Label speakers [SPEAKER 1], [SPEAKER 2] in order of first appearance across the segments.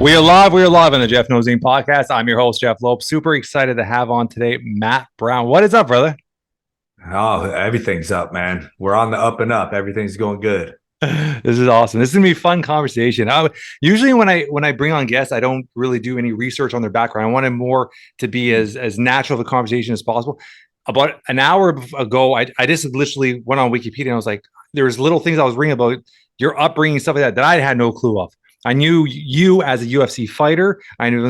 [SPEAKER 1] We are live. We are live on the Jeff Nosing podcast. I'm your host, Jeff Lopes. Super excited to have on today Matt Brown. What is up, brother?
[SPEAKER 2] Oh, everything's up, man. We're on the up and up. Everything's going good.
[SPEAKER 1] This is awesome. This is gonna be a fun conversation. Usually when I bring on guests, I don't really do any research on their background. I want it more to be as natural of a conversation as possible. About an hour ago, I just literally went on Wikipedia and I was like, there's little things I was reading about your upbringing, stuff like that, that I had no clue of. I knew you as a UFC fighter. I knew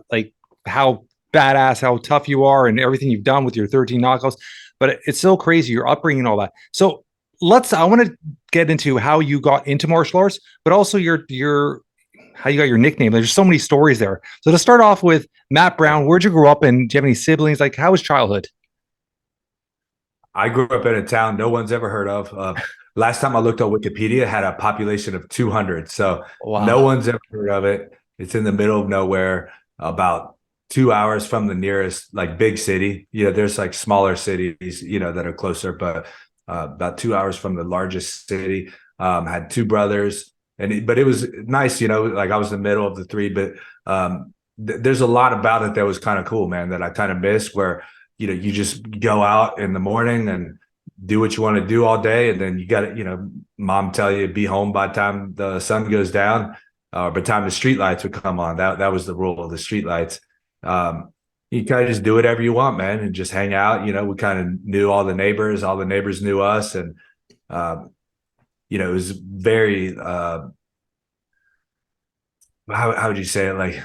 [SPEAKER 1] like how badass, how tough you are, and everything you've done with your 13 knockouts. But it's so crazy, your upbringing and all that. So I want to get into how you got into martial arts, but also your how you got your nickname. There's so many stories there. So to start off with, Matt Brown, where'd you grow up, and do you have any siblings? Like, how was childhood?
[SPEAKER 2] I grew up in a town no one's ever heard of. Last time I looked on Wikipedia, it had a population of 200. So no
[SPEAKER 1] Wow.
[SPEAKER 2] one's ever heard of it. It's in the middle of nowhere, about 2 hours from the nearest like big city. There's like smaller cities, that are closer, but about 2 hours from the largest city. Had two brothers, but it was nice, like I was in the middle of the three. But there's a lot about it that was kind of cool, man, that I kind of miss. Where you just go out in the morning and do what you want to do all day, and then you got to, mom tell you be home by the time the sun goes down, by the time the street lights would come on. That was the rule of the street lights. You kind of just do whatever you want, man, and just hang out. We kind of knew all the neighbors knew us, and it was very how would you say it,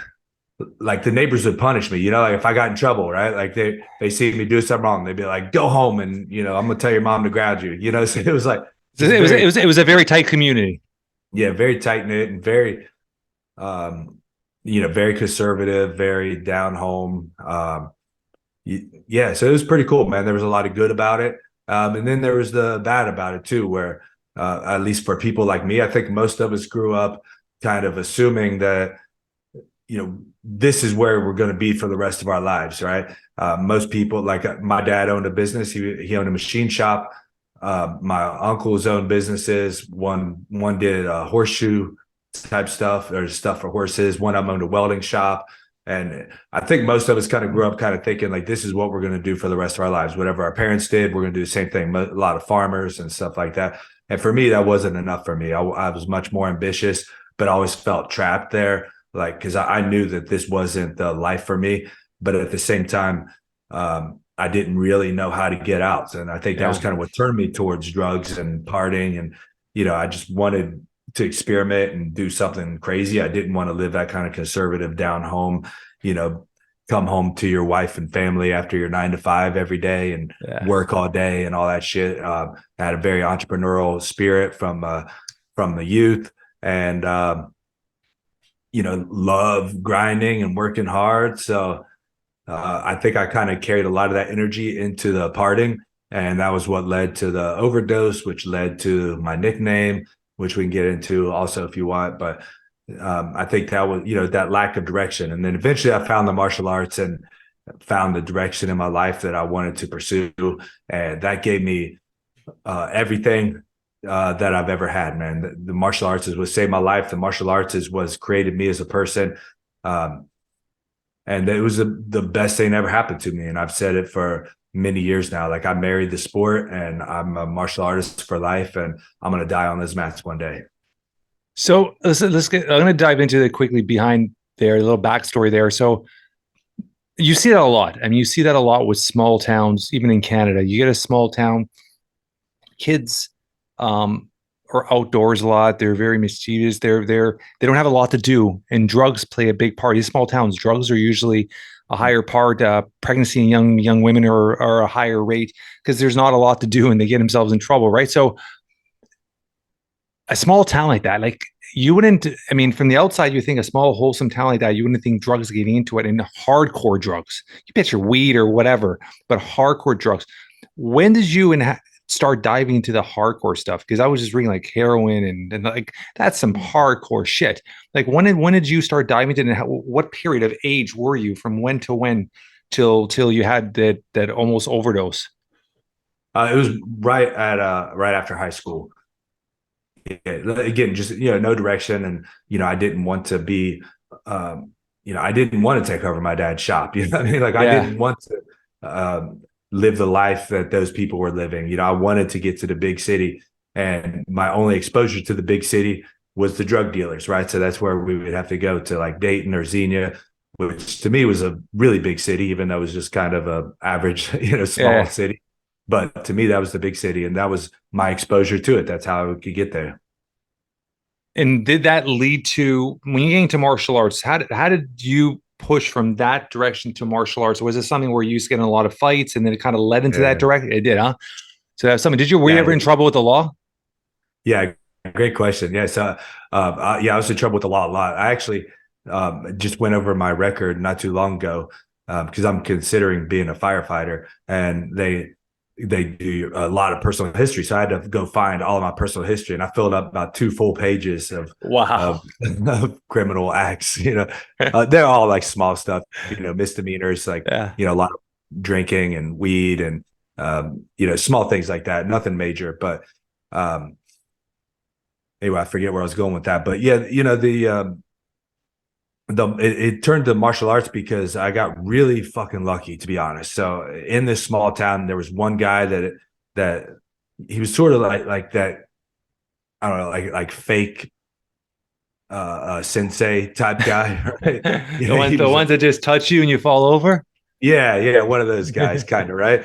[SPEAKER 2] like the neighbors would punish me, like if I got in trouble, right? Like they see me do something wrong, they'd be like, go home, and I'm gonna tell your mom to ground you. So it was like just
[SPEAKER 1] It was a very tight community.
[SPEAKER 2] yeah, very tight knit and very very conservative, very down home. Yeah, so it was pretty cool, man. There was a lot of good about it, and then there was the bad about it too, where at least for people like me, I think most of us grew up kind of assuming that this is where we're going to be for the rest of our lives, right? Most people, like my dad owned a business. He owned a machine shop. My uncles owned businesses. One did horseshoe type stuff, or stuff for horses. One of them owned a welding shop. And I think most of us kind of grew up kind of thinking like, this is what we're going to do for the rest of our lives. Whatever our parents did, we're going to do the same thing. A lot of farmers and stuff like that. And for me, that wasn't enough for me. I was much more ambitious, but I always felt trapped there. Like, because I knew that this wasn't the life for me, but at the same time, I didn't really know how to get out. And I think that was kind of what turned me towards drugs and partying. And, I just wanted to experiment and do something crazy. I didn't want to live that kind of conservative down home, come home to your wife and family after your 9 to 5 every day and work all day and all that shit. I had a very entrepreneurial spirit from the youth, and, love grinding and working hard. So I think I kind of carried a lot of that energy into the partying, and that was what led to the overdose, which led to my nickname, which we can get into also if you want. But I think that was, that lack of direction. And then eventually I found the martial arts and found the direction in my life that I wanted to pursue. And that gave me everything that I've ever had, man. The martial arts is what saved my life. The martial arts is what's created me as a person. And it was the best thing that ever happened to me. And I've said it for many years now. Like, I married the sport, and I'm a martial artist for life, and I'm going to die on those mats one day.
[SPEAKER 1] So let's get. I'm going to dive into it quickly behind there, a little backstory there. So you see that a lot. I mean, you see that a lot with small towns, even in Canada. You get a small town, kids are outdoors a lot. They're very mischievous. They don't have a lot to do, and drugs play a big part. These small towns, drugs are usually a higher part. Pregnancy in young women are a higher rate because there's not a lot to do, and they get themselves in trouble, right? So a small town like that, like, you wouldn't, I mean, from the outside, you think a small, wholesome town like that, you wouldn't think drugs getting into it, and hardcore drugs. You bet your weed or whatever, but hardcore drugs. When did you start diving into the hardcore stuff? Because I was just reading like heroin and like that's some hardcore shit. Like, when did you start diving into it, and what period of age were you from when to when till you had that almost overdose?
[SPEAKER 2] It was right after high school. Yeah, again, just no direction, and I didn't want to be I didn't want to take over my dad's shop. You know what I mean? Like I
[SPEAKER 1] Yeah.
[SPEAKER 2] didn't want to live the life that those people were living. I wanted to get to the big city, and my only exposure to the big city was the drug dealers, right? So that's where we would have to go to, like Dayton or Xenia, which to me was a really big city, even though it was just kind of a average, small
[SPEAKER 1] Yeah.
[SPEAKER 2] city. But to me, that was the big city, and that was my exposure to it. That's how I could get there.
[SPEAKER 1] And did that lead to, when you get into martial arts, how did you push from that direction to martial arts? Was it something where you used to get in a lot of fights and then it kind of led into that
[SPEAKER 2] Yeah,
[SPEAKER 1] direction? It did, huh? So that's something. Were you
[SPEAKER 2] yeah,
[SPEAKER 1] ever in trouble with the law?
[SPEAKER 2] yeah. Great question. Yeah, so I was in trouble with the law a lot. I actually just went over my record not too long ago because I'm considering being a firefighter, and they do a lot of personal history. So I had to go find all of my personal history, and I filled up about 2 full pages of,
[SPEAKER 1] Wow.
[SPEAKER 2] of criminal acts. They're all like small stuff, misdemeanors, like
[SPEAKER 1] Yeah.
[SPEAKER 2] a lot of drinking and weed and small things like that. Nothing major, but anyway, I forget where I was going with that. But yeah, it turned to martial arts because I got really fucking lucky, to be honest. So in this small town, there was one guy that he was sort of like that. I don't know, like fake sensei type guy, right? He
[SPEAKER 1] The
[SPEAKER 2] was
[SPEAKER 1] ones that just touch you and you fall over.
[SPEAKER 2] yeah, one of those guys, kind of, right?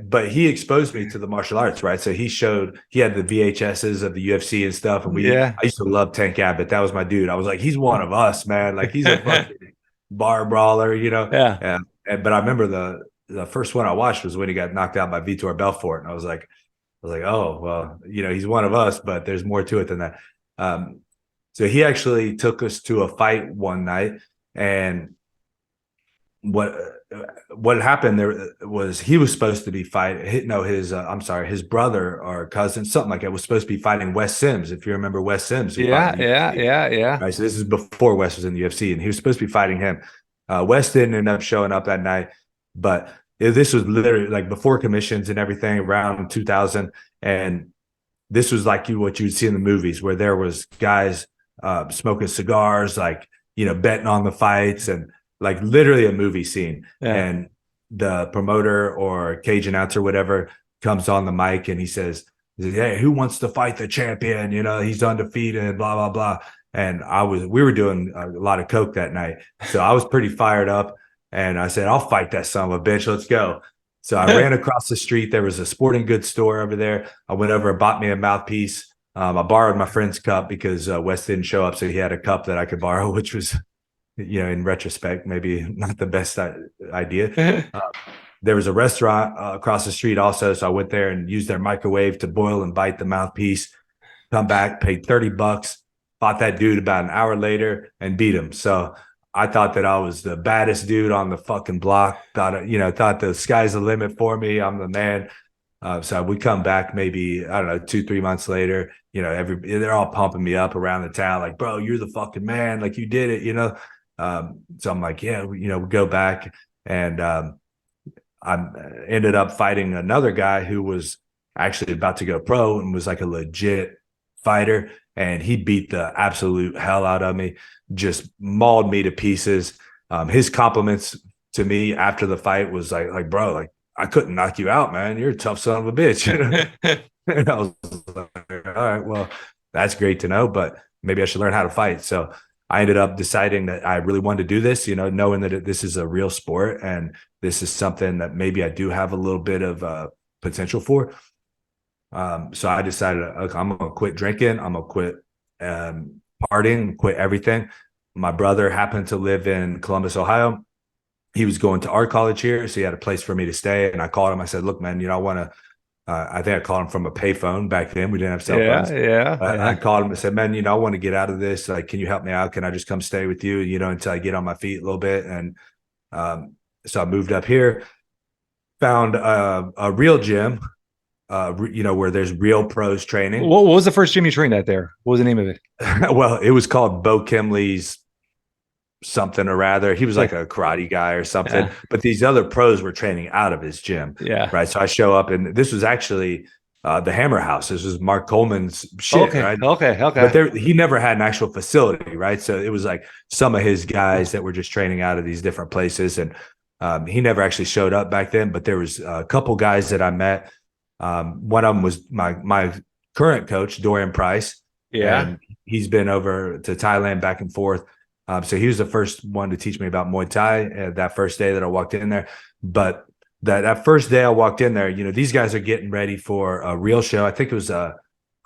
[SPEAKER 2] But he exposed me to the martial arts, right? So he had the VHSs of the UFC and stuff, and
[SPEAKER 1] Yeah.
[SPEAKER 2] I used to love Tank Abbott. That was my dude. I was like, he's one of us, man. Like he's a fucking bar brawler.
[SPEAKER 1] Yeah.
[SPEAKER 2] But I remember the first one I watched was when he got knocked out by Vitor Belfort, and I was like, oh well, he's one of us, but there's more to it than that. So he actually took us to a fight one night, and what happened there was he was supposed to be fighting. No, his brother or cousin, something like that, was supposed to be fighting Wes Sims. If you remember Wes Sims, who fought
[SPEAKER 1] Yeah.
[SPEAKER 2] in the
[SPEAKER 1] Yeah.
[SPEAKER 2] UFC.
[SPEAKER 1] Yeah. Yeah.
[SPEAKER 2] Right, so this is before Wes was in the UFC, and he was supposed to be fighting him. Wes didn't end up showing up that night, but this was literally like before commissions and everything, around 2000, and this was like what you would see in the movies, where there was guys smoking cigars, like betting on the fights, and like literally a movie scene.
[SPEAKER 1] Yeah.
[SPEAKER 2] And the promoter or cage announcer, whatever, comes on the mic and he says, "Hey, who wants to fight the champion? He's undefeated, blah blah blah." And we were doing a lot of coke that night, so I was pretty fired up, and I said, "I'll fight that son of a bitch. Let's go." So I ran across the street. There was a sporting goods store over there. I went over and bought me a mouthpiece. I borrowed my friend's cup because Wes didn't show up, so he had a cup that I could borrow, which was, in retrospect, maybe not the best idea. There was a restaurant across the street also, so I went there and used their microwave to boil and bite the mouthpiece. Come back, paid $30, fought that dude about an hour later and beat him. So I thought that I was the baddest dude on the fucking block. Thought the sky's the limit for me. I'm the man. So we come back maybe, I don't know, 2-3 months later. They're all pumping me up around the town, like, bro, you're the fucking man. Like you did it. So I'm like, yeah, we go back, and I ended up fighting another guy who was actually about to go pro and was like a legit fighter, and he beat the absolute hell out of me, just mauled me to pieces. His compliments to me after the fight was like, bro, like I couldn't knock you out, man. You're a tough son of a bitch. And I was like, all right, well, that's great to know, but maybe I should learn how to fight. So I ended up deciding that I really wanted to do this, knowing that this is a real sport and this is something that maybe I do have a little bit of potential for. So I decided, okay, I'm going to quit drinking. I'm going to quit partying, quit everything. My brother happened to live in Columbus, Ohio. He was going to art college here, so he had a place for me to stay. And I called him. I said, look, man, I want to, I think I called him from a payphone back then. We didn't have cell phones.
[SPEAKER 1] Yeah.
[SPEAKER 2] I called him and said, man, I want to get out of this. Like, can you help me out? Can I just come stay with you, until I get on my feet a little bit? And so I moved up here, found a real gym, where there's real pros training.
[SPEAKER 1] What was the first gym you trained at there? What was the name of it?
[SPEAKER 2] Well, it was called Bo Kimley's something or rather. He was like a karate guy or something, but these other pros were training out of his gym.
[SPEAKER 1] Yeah.
[SPEAKER 2] Right. So I show up, and this was actually the Hammer House. This was Mark Coleman's shit,
[SPEAKER 1] Okay.
[SPEAKER 2] right?
[SPEAKER 1] Okay.
[SPEAKER 2] But
[SPEAKER 1] Okay.
[SPEAKER 2] there, he never had an actual facility, right? So it was like some of his guys that were just training out of these different places, and he never actually showed up back then. But there was a couple guys that I met. One of them was my current coach, Dorian Price,
[SPEAKER 1] Yeah.
[SPEAKER 2] and he's been over to Thailand back and forth. So he was the first one to teach me about Muay Thai that first day that I walked in there. But that first day I walked in there, these guys are getting ready for a real show. I think it was a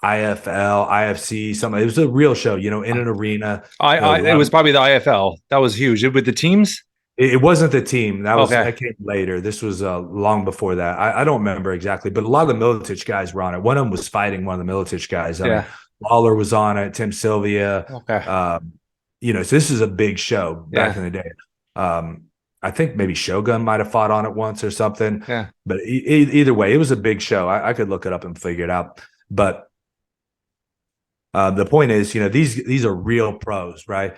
[SPEAKER 2] IFL, IFC, something. It was a real show, in an arena.
[SPEAKER 1] It was probably the IFL. That was huge with the teams.
[SPEAKER 2] It wasn't the team
[SPEAKER 1] Okay.
[SPEAKER 2] that came later. This was long before that. I don't remember exactly, but a lot of the Militich guys were on it. One of them was fighting one of the Militich guys. I mean,
[SPEAKER 1] Yeah.
[SPEAKER 2] Lawler was on it, Tim Sylvia.
[SPEAKER 1] Okay.
[SPEAKER 2] So this is a big show back
[SPEAKER 1] Yeah.
[SPEAKER 2] in the day. I think maybe Shogun might have fought on it once or something.
[SPEAKER 1] Yeah.
[SPEAKER 2] But either way, it was a big show. I could look it up and figure it out. But the point is, these are real pros, right?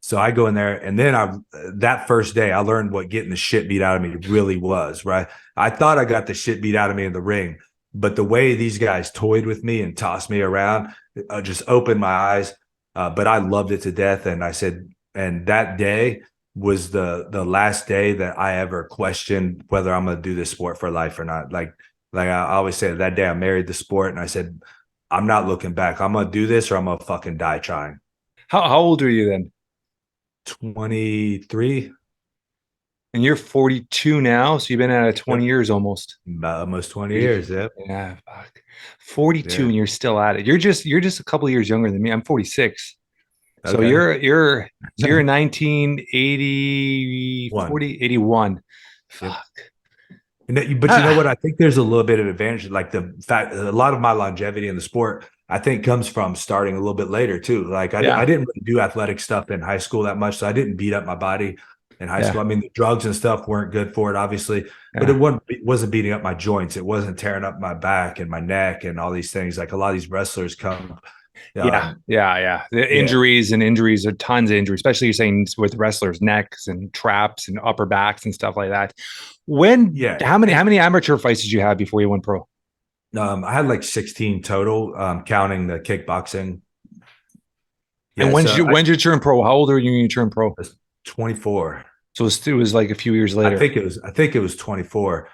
[SPEAKER 2] So I go in there, and then that first day I learned what getting the shit beat out of me really was, right? I thought I got the shit beat out of me in the ring, but the way these guys toyed with me and tossed me around just opened my eyes. But I loved it to death, and I said, and that day was the last day that I ever questioned whether I'm going to do this sport for life or not. Like I always say, that day I married the sport, and I said, I'm not looking back. I'm going to do this, or I'm going to fucking die trying.
[SPEAKER 1] How old are you then?
[SPEAKER 2] 23.
[SPEAKER 1] And you're 42 now, so you've been at it 20 years almost.
[SPEAKER 2] Almost 20 years. Yep.
[SPEAKER 1] Yeah, fuck. 42
[SPEAKER 2] Yeah.
[SPEAKER 1] and you're still at it. You're just a couple of years younger than me. I'm 46. So
[SPEAKER 2] Okay.
[SPEAKER 1] you're 1980, 40, 81. Fuck.
[SPEAKER 2] But you know what? I think there's a little bit of advantage. Like the fact a lot of my longevity in the sport, I think, comes from starting a little bit later too. Like I didn't really do athletic stuff in high school that much, so I didn't beat up my body in high school. I mean, the drugs and stuff weren't good for it, obviously, but it wasn't beating up my joints. It wasn't tearing up my back and my neck and all these things. Like a lot of these wrestlers come.
[SPEAKER 1] The injuries are tons of injuries, especially you're saying with wrestlers, necks and traps and upper backs and stuff like that. How many amateur fights did you have before you went pro?
[SPEAKER 2] I had like 16 total, counting the kickboxing.
[SPEAKER 1] And when did you turn pro? How old are you when you turned pro?
[SPEAKER 2] 24.
[SPEAKER 1] So it was like a few years later.
[SPEAKER 2] I think it was 24.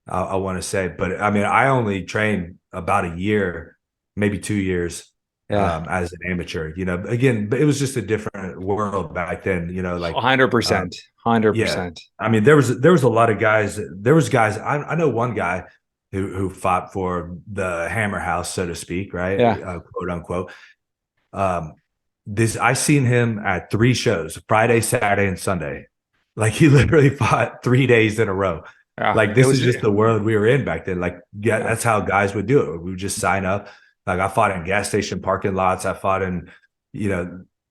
[SPEAKER 2] I want to say, but I mean, I only trained about a year, maybe 2 years. As an amateur, again, but it was just a different world back then, like
[SPEAKER 1] 100%.
[SPEAKER 2] Yeah. I mean, there was a lot of guys. There was guys. I know one guy who fought for the Hammer House, so to speak, right?
[SPEAKER 1] Yeah.
[SPEAKER 2] Quote unquote. I seen him at 3 shows: Friday, Saturday, and Sunday. Like he literally fought 3 days in a row. Like this is just the world we were in back then. Like, that's how guys would do it. We would just sign up. Like I fought in gas station parking lots. I fought in,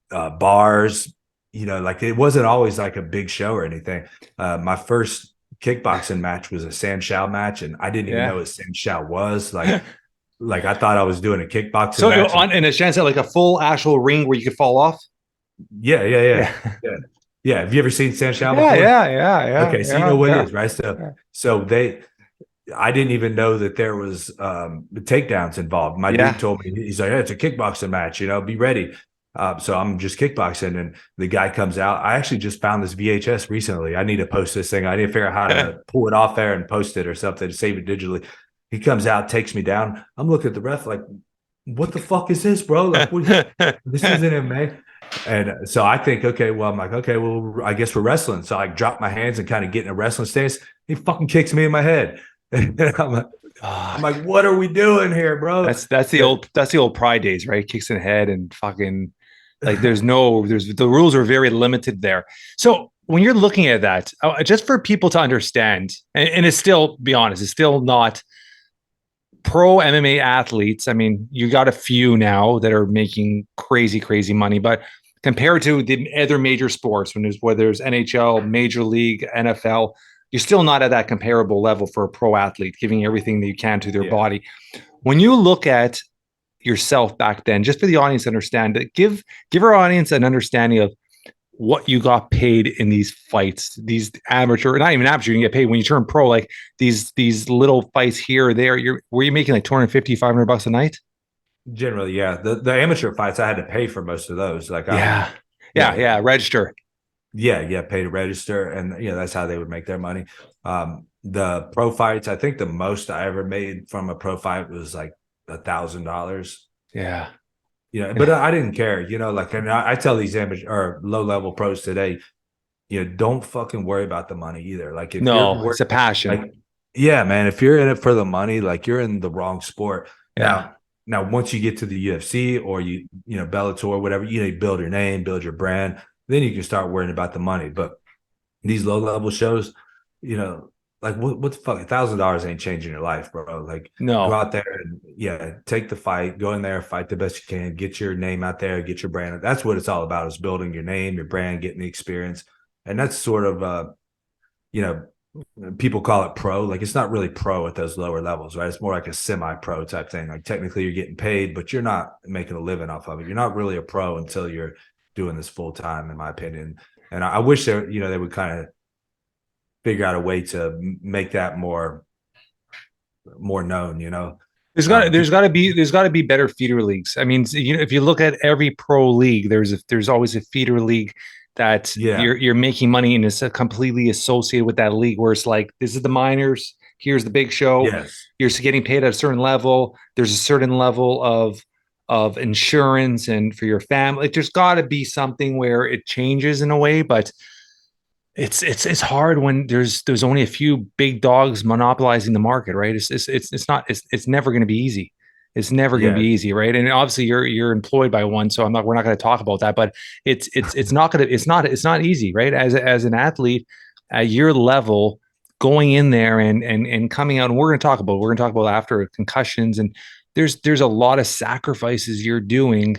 [SPEAKER 2] bars. Like it wasn't always like a big show or anything. My first kickboxing match was a Sanshao match, and I didn't even know what Sanshao was. Like I thought I was doing a kickboxing.
[SPEAKER 1] So
[SPEAKER 2] match.
[SPEAKER 1] In a chance at like a full actual ring where you could fall off.
[SPEAKER 2] Yeah. Have you ever seen Sanshao before?
[SPEAKER 1] Yeah.
[SPEAKER 2] Okay, so you know what it is, right? So I didn't even know that there was takedowns involved. My dude told me, he's like, hey, it's a kickboxing match, be ready. So I'm just kickboxing, and the guy comes out. I actually just found this VHS recently. I need to post this thing. I need to figure out how to pull it off there and post it or something to save it digitally. He comes out, takes me down. I'm looking at the ref like, what the fuck is this, bro? Like, this isn't MMA. And so I think, okay, well, I'm like, okay, well, I guess we're wrestling. So I drop my hands and kind of get in a wrestling stance. He fucking kicks me in my head. And I'm like, what are we doing here, bro?
[SPEAKER 1] That's the old pride days, right? Kicks in the head and fucking like the rules are very limited there. So when you're looking at that, just for people to understand, and it's still, be honest, it's still not pro MMA athletes. I mean, you got a few now that are making crazy money, but compared to the other major sports, whether there's NHL, Major League, NFL, you're still not at that comparable level for a pro athlete, giving everything that you can to their body. When you look at yourself back then, just for the audience to understand, give our audience an understanding of what you got paid in these fights, these amateur, not even amateur, you get paid when you turn pro, like these little fights here or there. Were you making like 250, $500 a night?
[SPEAKER 2] Generally, yeah. The amateur fights, I had to pay for most of those. Like,
[SPEAKER 1] Yeah. Yeah.
[SPEAKER 2] yeah,
[SPEAKER 1] Yeah. Register.
[SPEAKER 2] yeah, pay to register, and that's how they would make their money. The pro fights, I think the most I ever made from a pro fight was like $1,000.
[SPEAKER 1] Yeah.
[SPEAKER 2] But I didn't care. Like, and I tell these amateur or low level pros today, don't fucking worry about the money either. Like, if you're
[SPEAKER 1] No, it's a passion.
[SPEAKER 2] like, yeah, man, if you're in it for the money, like, you're in the wrong sport.
[SPEAKER 1] Yeah.
[SPEAKER 2] Now, once you get to the UFC or Bellator or whatever, you build your name, build your brand, then you can start worrying about the money. But these low level shows, like, what the fuck, $1,000 ain't changing your life, bro. Like, go
[SPEAKER 1] No.
[SPEAKER 2] out there and take the fight, go in there, fight the best you can, get your name out there, get your brand. That's what it's all about, is building your name, your brand, getting the experience. And that's sort of people call it pro. Like, it's not really pro at those lower levels, right? It's more like a semi-pro type thing. Like, technically you're getting paid, but you're not making a living off of it. You're not really a pro until you're doing this full time, in my opinion. And I wish they would kind of figure out a way to make that more known.
[SPEAKER 1] There's got to be better feeder leagues. I mean, if you look at every pro league, there's always a feeder league that you're making money and it's completely associated with that league, where it's like, this is the minors, here's the big show.
[SPEAKER 2] Yes.
[SPEAKER 1] You're getting paid at a certain level. There's a certain level of insurance and for your family. Like, there's got to be something where it changes in a way, but it's hard when there's only a few big dogs monopolizing the market, right? It's never going to be easy. It's never going to be easy, right? And obviously you're employed by one, so we're not going to talk about that, but it's not easy, right? As an athlete at your level, going in there and coming out, and we're going to talk about after concussions, and there's a lot of sacrifices you're doing,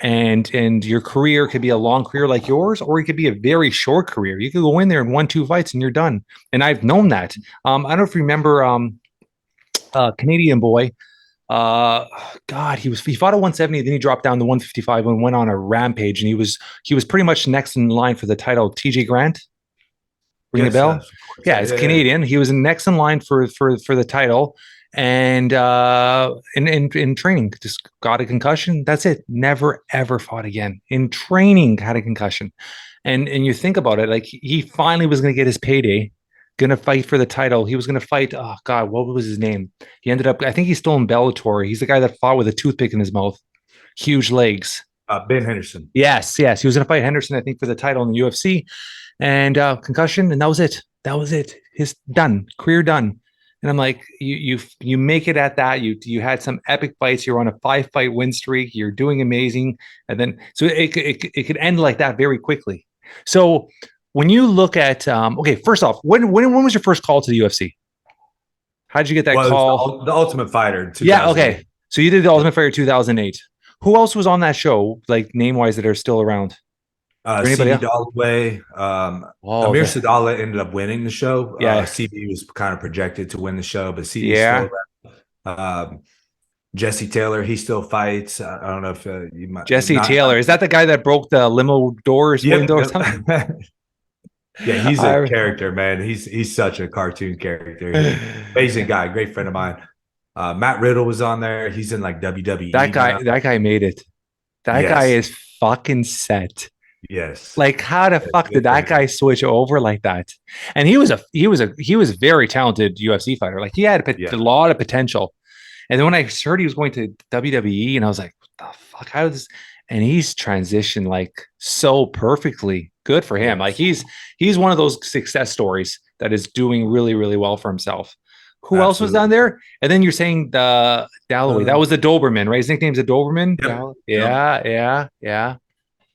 [SPEAKER 1] and your career could be a long career like yours, or it could be a very short career. You could go in there and 1-2 fights and you're done. And I've known that. I don't know if you remember Canadian boy. God, he fought at 170, then he dropped down to 155 and went on a rampage. And he was pretty much next in line for the title. TJ Grant, ring the bell? Yeah, it's Canadian. He was next in line for the title. And in training, just got a concussion. That's it. Never ever fought again. In training, had a concussion. And you think about it, like, he finally was going to get his payday, going to fight for the title. He was going to fight, oh God, what was his name? He ended up, I think he's still in Bellator. He's the guy that fought with a toothpick in his mouth, huge legs.
[SPEAKER 2] Ben Henderson.
[SPEAKER 1] Yes. He was going to fight Henderson, I think, for the title in the UFC. And concussion, and that was it. His done, career done. And I'm like, you make it at that. You had some epic fights. You're on a 5-fight win streak. You're doing amazing, and then so it could end like that very quickly. So when you look at okay, first off, when was your first call to the UFC? How did you get that call?
[SPEAKER 2] The Ultimate Fighter.
[SPEAKER 1] Yeah. Okay. So you did the Ultimate Fighter 2008. Who else was on that show, like name wise, that are still around?
[SPEAKER 2] CB Dalloway, Amir Sadallah ended up winning the show. CB was kind of projected to win the show, but CB still around. Jesse Taylor, he still fights. I don't know if you might.
[SPEAKER 1] Jesse Taylor, is that the guy that broke the limo doors? Window or something?
[SPEAKER 2] Yeah, he's a character, man. He's such a cartoon character. Amazing guy, great friend of mine. Matt Riddle was on there. He's in like WWE.
[SPEAKER 1] That guy made it. That guy is fucking set.
[SPEAKER 2] Yes.
[SPEAKER 1] Like, how the fuck did that guy switch over like that? And he was a very talented UFC fighter. Like, he had a lot of potential. And then when I heard he was going to WWE, and I was like, what the fuck? How is this? And he's transitioned like so perfectly. Good for him. Like, he's one of those success stories that is doing really, really well for himself. Who else was down there? And then you're saying the Dalloway. That was the Doberman, right? His nickname's the Doberman. Yep. Yeah.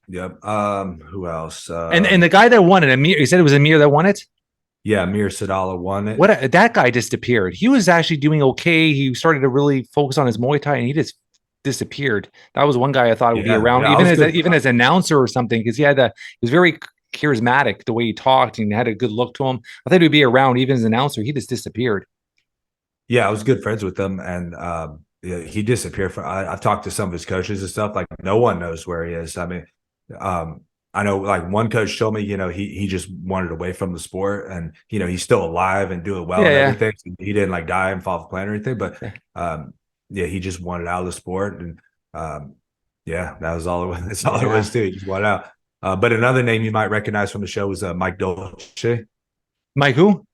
[SPEAKER 2] Yep. Who else?
[SPEAKER 1] And the guy that won it, Amir. You said it was Amir that won it.
[SPEAKER 2] Yeah, Amir Sadallah won it.
[SPEAKER 1] That guy disappeared. He was actually doing okay. He started to really focus on his Muay Thai, and he just disappeared. That was one guy I thought would be around, even as an announcer or something, because he was very charismatic the way he talked and had a good look to him. I thought he'd be around even as an announcer. He just disappeared.
[SPEAKER 2] Yeah, I was good friends with him, and he disappeared. I've talked to some of his coaches and stuff. Like, no one knows where he is. I mean, I know like one coach told me, he just wanted away from the sport, and he's still alive and doing well
[SPEAKER 1] Yeah,
[SPEAKER 2] and
[SPEAKER 1] yeah,
[SPEAKER 2] everything. So he didn't like die and fall off the planet or anything, but
[SPEAKER 1] yeah.
[SPEAKER 2] yeah, he just wanted out of the sport, and yeah, that was all it was. That's all it
[SPEAKER 1] Yeah.
[SPEAKER 2] was too. He just wanted out. But another name you might recognize from the show was Mike Dolce.
[SPEAKER 1] Mike who?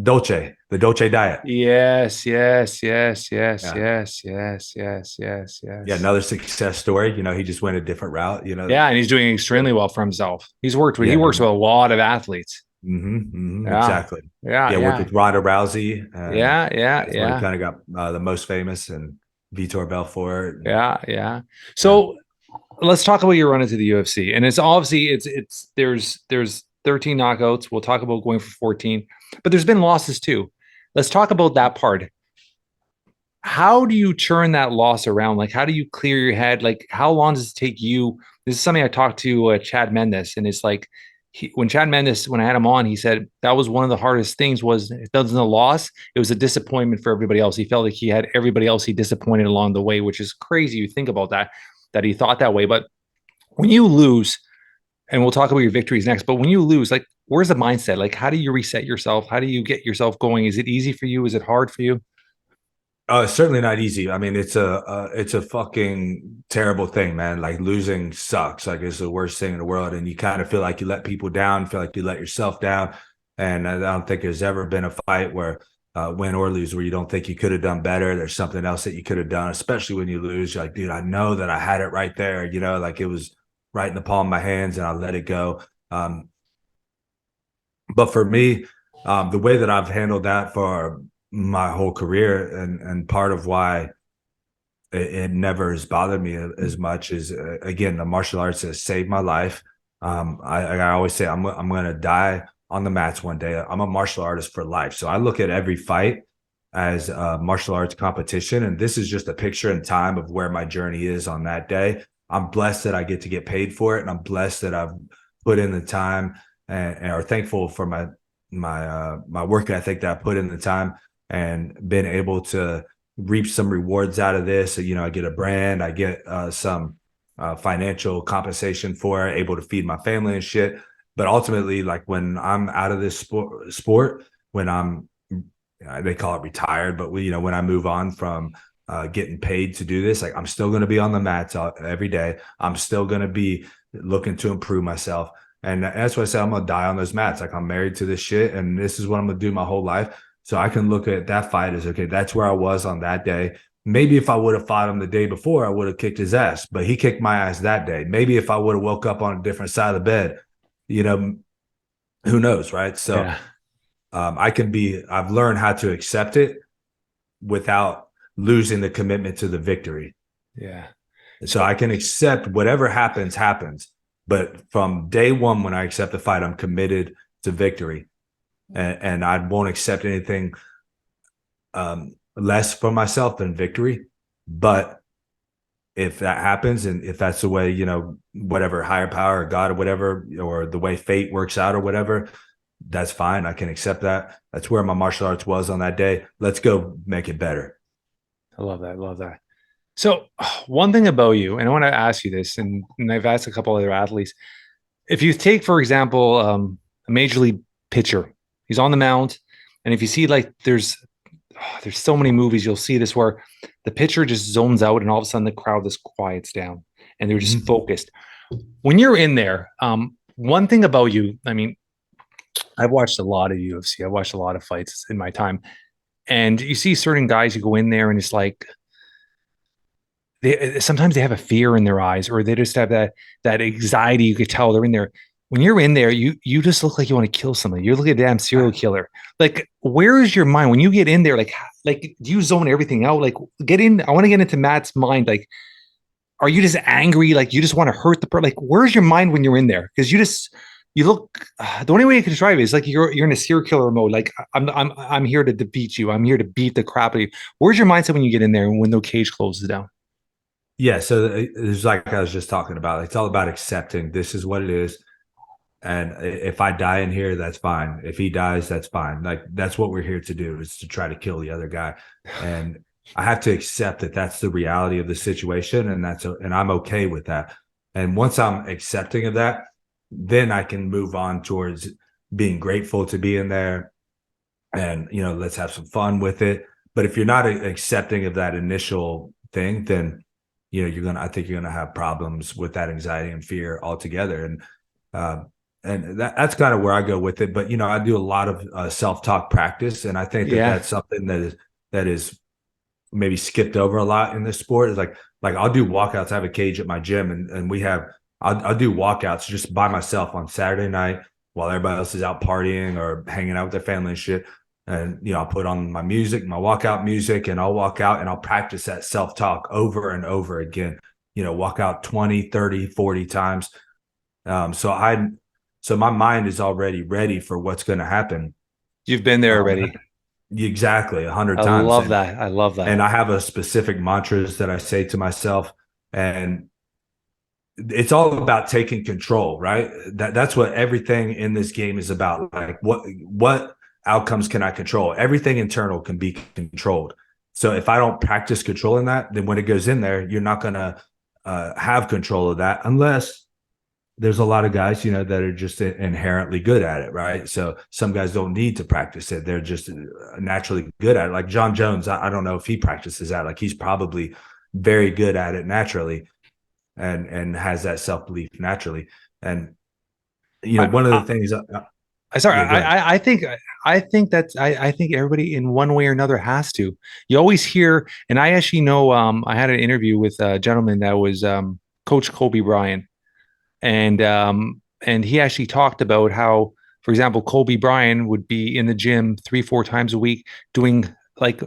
[SPEAKER 2] Dolce, the Dolce diet.
[SPEAKER 1] Yes, yes, yes, yes,
[SPEAKER 2] Yeah.
[SPEAKER 1] yes, yes, yes, yes,
[SPEAKER 2] Yeah,
[SPEAKER 1] yes.
[SPEAKER 2] another success story. He just went a different route,
[SPEAKER 1] Yeah, and he's doing extremely well for himself. He
[SPEAKER 2] Yeah.
[SPEAKER 1] works with a lot of athletes. Yeah,
[SPEAKER 2] Exactly.
[SPEAKER 1] yeah,
[SPEAKER 2] Yeah, worked
[SPEAKER 1] yeah,
[SPEAKER 2] with Ronda Rousey, and
[SPEAKER 1] yeah, yeah,
[SPEAKER 2] that's where he
[SPEAKER 1] yeah,
[SPEAKER 2] kind of got the most famous, and Vitor Belfort. And,
[SPEAKER 1] yeah, yeah.
[SPEAKER 2] yeah.
[SPEAKER 1] So let's talk about your run into the UFC. And it's obviously it's there's 13 knockouts. We'll talk about going for 14, but there's been losses too. Let's talk about that part. How do you turn that loss around? Like, how do you clear your head? Like, how long does it take you? This is something I talked to Chad Mendes, and it's like when Chad Mendes, when I had him on, he said that was one of the hardest things. Was it wasn't a loss; it was a disappointment for everybody else. He felt like he had everybody else he disappointed along the way, which is crazy. You think about that he thought that way. But when you lose, and we'll talk about your victories next, but when you lose, like, where's the mindset? Like, how do you reset yourself? How do you get yourself going? Is it easy for you? Is it hard for you?
[SPEAKER 2] It's certainly not easy. I mean, it's a fucking terrible thing, man. Like losing sucks. Like it's the worst thing in the world, and you kind of feel like you let people down, feel like you let yourself down. And I don't think there's ever been a fight where win or lose where you don't think you could have done better. There's something else that you could have done, especially when you lose. You're like, dude, I know that I had it right there. Like it was right in the palm of my hands, and I let it go. But for me, the way that I've handled that for my whole career, and part of why it never has bothered me as much is again, the martial arts has saved my life. I always say I'm going to die on the mats one day. I'm a martial artist for life, so I look at every fight as a martial arts competition, and this is just a picture in time of where my journey is on that day. I'm blessed that I get paid for it, and I'm blessed that I've put in the time, and are thankful for my work ethic that I put in the time, and been able to reap some rewards out of this. So, I get a brand, I get some financial compensation for it, able to feed my family and shit. But ultimately, like when I'm out of this sport, when I'm, they call it retired, but when I move on from getting paid to do this, like I'm still going to be on the mats every day. I'm still going to be looking to improve myself. And that's why I say I'm going to die on those mats. Like I'm married to this shit, and this is what I'm going to do my whole life. So I can look at that fight as, okay, that's where I was on that day. Maybe if I would have fought him the day before, I would have kicked his ass, but he kicked my ass that day. Maybe if I would have woke up on a different side of the bed, you know, who knows, right? So
[SPEAKER 1] Yeah,
[SPEAKER 2] I've learned how to accept it without losing the commitment to the victory.
[SPEAKER 1] yeah,
[SPEAKER 2] So I can accept whatever happens. But from day one, when I accept the fight, I'm committed to victory. And I won't accept anything less for myself than victory. But if that happens, and if that's the way, whatever higher power or God or whatever, or the way fate works out or whatever, that's fine. I can accept that. That's where my martial arts was on that day. Let's go make it better.
[SPEAKER 1] I love that. Love that. So, one thing about you, and I want to ask you this, and I've asked a couple other athletes. If you take, for example, a major league pitcher, he's on the mound, and if you see like there's so many movies you'll see this where the pitcher just zones out, and all of a sudden the crowd just quiets down, and they're just focused. When you're in there, one thing about you, I mean, I've watched a lot of UFC, I've watched a lot of fights in my time, and you see certain guys who go in there, and it's like they sometimes they have a fear in their eyes, or they just have that anxiety. You could tell they're in there. When you're in there, you just look like you want to kill somebody. You look like a damn serial killer. Like, where is your mind when you get in there? Like, do you zone everything out? Like, get in. I want to get into Matt's mind. Like, are you just angry? Like, you just want to hurt the person? Like, where's your mind when you're in there? Because you look. The only way you can describe it is like you're in a serial killer mode. Like, I'm here to defeat you. I'm here to beat the crap out of you. Where's your mindset when you get in there and when the cage closes down?
[SPEAKER 2] Yeah. So it's like I was just talking about. It's all about accepting this is what it is. And if I die in here, that's fine. If he dies, that's fine. Like that's what we're here to do, is to try to kill the other guy. And I have to accept that that's the reality of the situation, and and I'm okay with that. And once I'm accepting of that, then I can move on towards being grateful to be in there, and let's have some fun with it. But if you're not accepting of that initial thing, then I think you're gonna have problems with that anxiety and fear altogether. And that's kind of where I go with it. But I do a lot of self-talk practice, and I think that
[SPEAKER 1] Yeah.
[SPEAKER 2] that's something that is maybe skipped over a lot in this sport. Is like I'll do walkouts. I have a cage at my gym, and I'll do walkouts just by myself on Saturday night while everybody else is out partying or hanging out with their family and shit. And I'll put on my music, my walkout music, and I'll walk out and I'll practice that self-talk over and over again. Walk out 20, 30, 40 times. So my mind is already ready for what's going to happen.
[SPEAKER 1] You've been there already.
[SPEAKER 2] Exactly, 100
[SPEAKER 1] I
[SPEAKER 2] times.
[SPEAKER 1] love that. I love that.
[SPEAKER 2] And I have a specific mantras that I say to myself, and it's all about taking control, right? That's what everything in this game is about. Like what outcomes can I control? Everything internal can be controlled. So if I don't practice controlling that, then when it goes in there, you're not going to have control of that, unless there's a lot of guys, that are just inherently good at it, right? So some guys don't need to practice it. They're just naturally good at it. Like John Jones, I don't know if he practices that. Like he's probably very good at it naturally, and has that self-belief naturally. And one of the things
[SPEAKER 1] Sorry,
[SPEAKER 2] yeah,
[SPEAKER 1] I think everybody in one way or another has to. You always hear, and I actually know. I had an interview with a gentleman that was Coach Kobe Bryant, and he actually talked about how, for example, Kobe Bryant would be in the gym 3-4 times a week doing like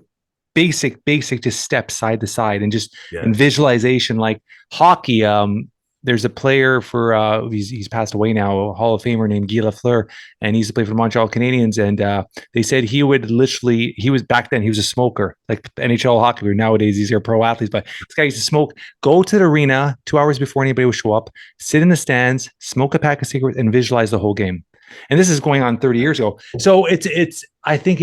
[SPEAKER 1] basic just steps side to side and just in
[SPEAKER 2] yes,
[SPEAKER 1] visualization, like hockey. There's a player for he's passed away now, a Hall of Famer named Guy Lafleur, and he's played for the Montreal Canadiens. And they said he was back then, he was a smoker, like NHL hockey. Nowadays, these are pro athletes, but this guy used to smoke, go to the arena 2 hours before anybody would show up, sit in the stands, smoke a pack of cigarettes, and visualize the whole game. And this is going on 30 years ago. So I think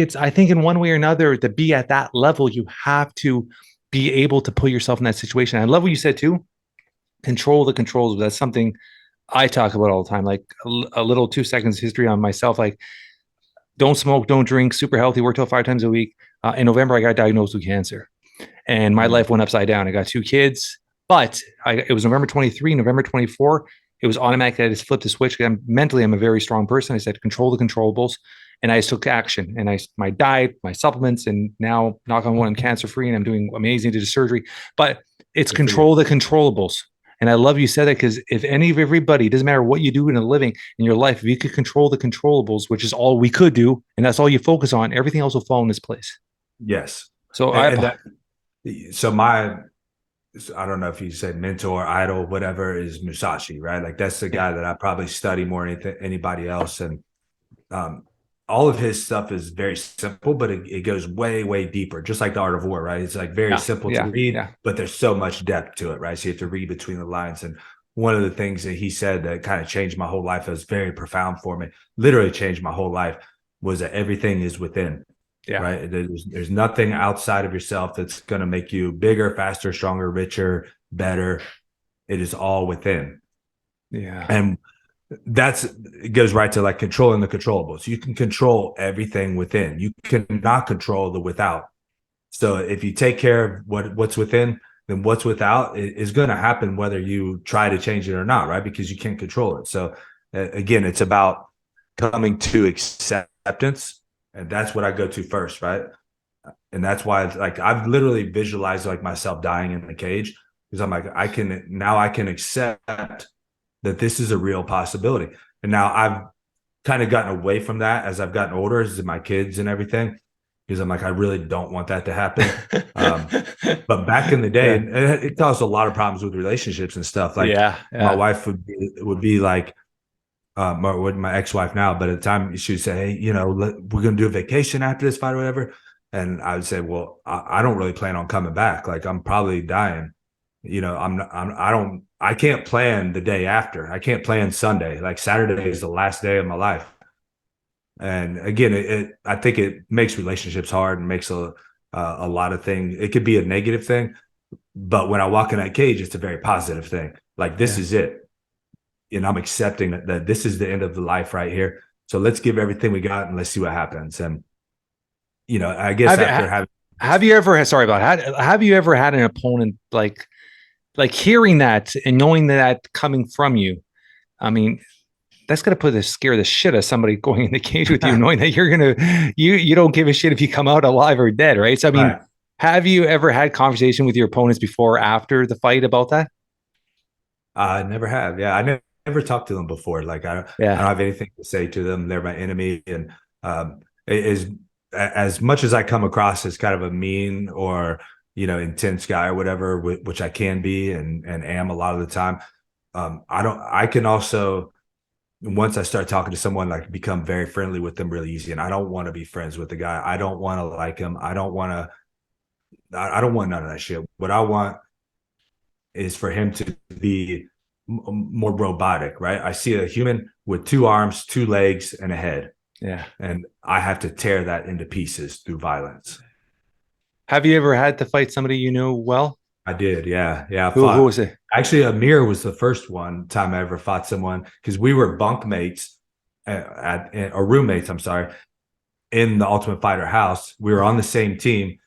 [SPEAKER 1] in one way or another, to be at that level, you have to be able to put yourself in that situation. I love what you said too. Control the controls. That's something I talk about all the time. Like a little 2 seconds history on myself. Like don't smoke, don't drink, super healthy, work till 5 times a week. In November, I got diagnosed with cancer, and my life went upside down. I got 2 kids, but it was November 23, November 24. It was automatic. I just flipped the switch. Mentally, I'm a very strong person. I said, control the controllables. And I took action, and my diet, my supplements, and now, knock on wood, I'm cancer free and I'm doing amazing. Did a surgery, but it's control the controllables. And I love you said that, because if everybody, doesn't matter what you do in a living in your life, if you could control the controllables, which is all we could do, and that's all you focus on, everything else will fall in this place.
[SPEAKER 2] yes.
[SPEAKER 1] So
[SPEAKER 2] I don't know if you say mentor, idol, whatever, is Musashi, right? Like that's the guy that I probably study more than anybody else. And all of his stuff is very simple, but it goes way, way deeper, just like the Art of War, right? It's like very simple to read, but there's so much depth to it, right? So you have to read between the lines. And one of the things that he said that kind of changed my whole life, that was very profound for me, literally changed my whole life, was that everything is within. Yeah. Right. There's nothing outside of yourself that's going to make you bigger, faster, stronger, richer, better. It is all within.
[SPEAKER 1] Yeah.
[SPEAKER 2] And it goes right to like controlling the controllables. You can control everything within. You cannot control the without. So if you take care of what's within, then what's without is going to happen whether you try to change it or not, right? Because you can't control it. So again, it's about coming to acceptance. And that's what I go to first, right? And that's why, like, I've literally visualized like myself dying in the cage, because I'm like, I can accept that this is a real possibility. And now I've kind of gotten away from that as I've gotten older, as my kids and everything, because I'm like, I really don't want that to happen. But back in the day, it caused a lot of problems with relationships and stuff. Like, my wife would be like, with my ex-wife now, but at the time she would say, hey, we're going to do a vacation after this fight or whatever. And I would say, well, I don't really plan on coming back. Like, I'm probably dying. I can't plan the day after. I can't plan Sunday. Like, Saturday is the last day of my life. And again, I think it makes relationships hard and makes a lot of things. It could be a negative thing, but when I walk in that cage, it's a very positive thing. Like, this is it. and I'm accepting that this is the end of the life right here. So let's give everything we got and let's see what happens. And I guess after having
[SPEAKER 1] have you ever sorry about have you ever had an opponent like hearing that and knowing that coming from you? I mean, that's gonna scare the shit out of somebody going in the cage with you, knowing that you're gonna you don't give a shit if you come out alive or dead, right? So I mean,
[SPEAKER 2] right.
[SPEAKER 1] have you ever had conversation with your opponents before or after the fight about that?
[SPEAKER 2] I never have. Yeah, never talked to them before. Like I don't
[SPEAKER 1] Yeah,
[SPEAKER 2] have anything to say to them. They're my enemy, and is as much as I come across as kind of a mean or intense guy or whatever, which I can be and am a lot of the time. I don't. I can also, once I start talking to someone, like become very friendly with them really easy. And I don't want to be friends with the guy. I don't want to like him. I don't want to. I don't want none of that shit. What I want is for him to be more robotic, right? I see a human with two arms, two legs, and a head,
[SPEAKER 1] yeah.
[SPEAKER 2] and I have to tear that into pieces through violence.
[SPEAKER 1] Have you ever had to fight somebody you know well?
[SPEAKER 2] I did, yeah, yeah. I
[SPEAKER 1] Who
[SPEAKER 2] fought.
[SPEAKER 1] was it?
[SPEAKER 2] Actually, Amir was the first one time I ever fought someone because we were bunkmates or roommates. I'm sorry, in the Ultimate Fighter house. We were on the same team,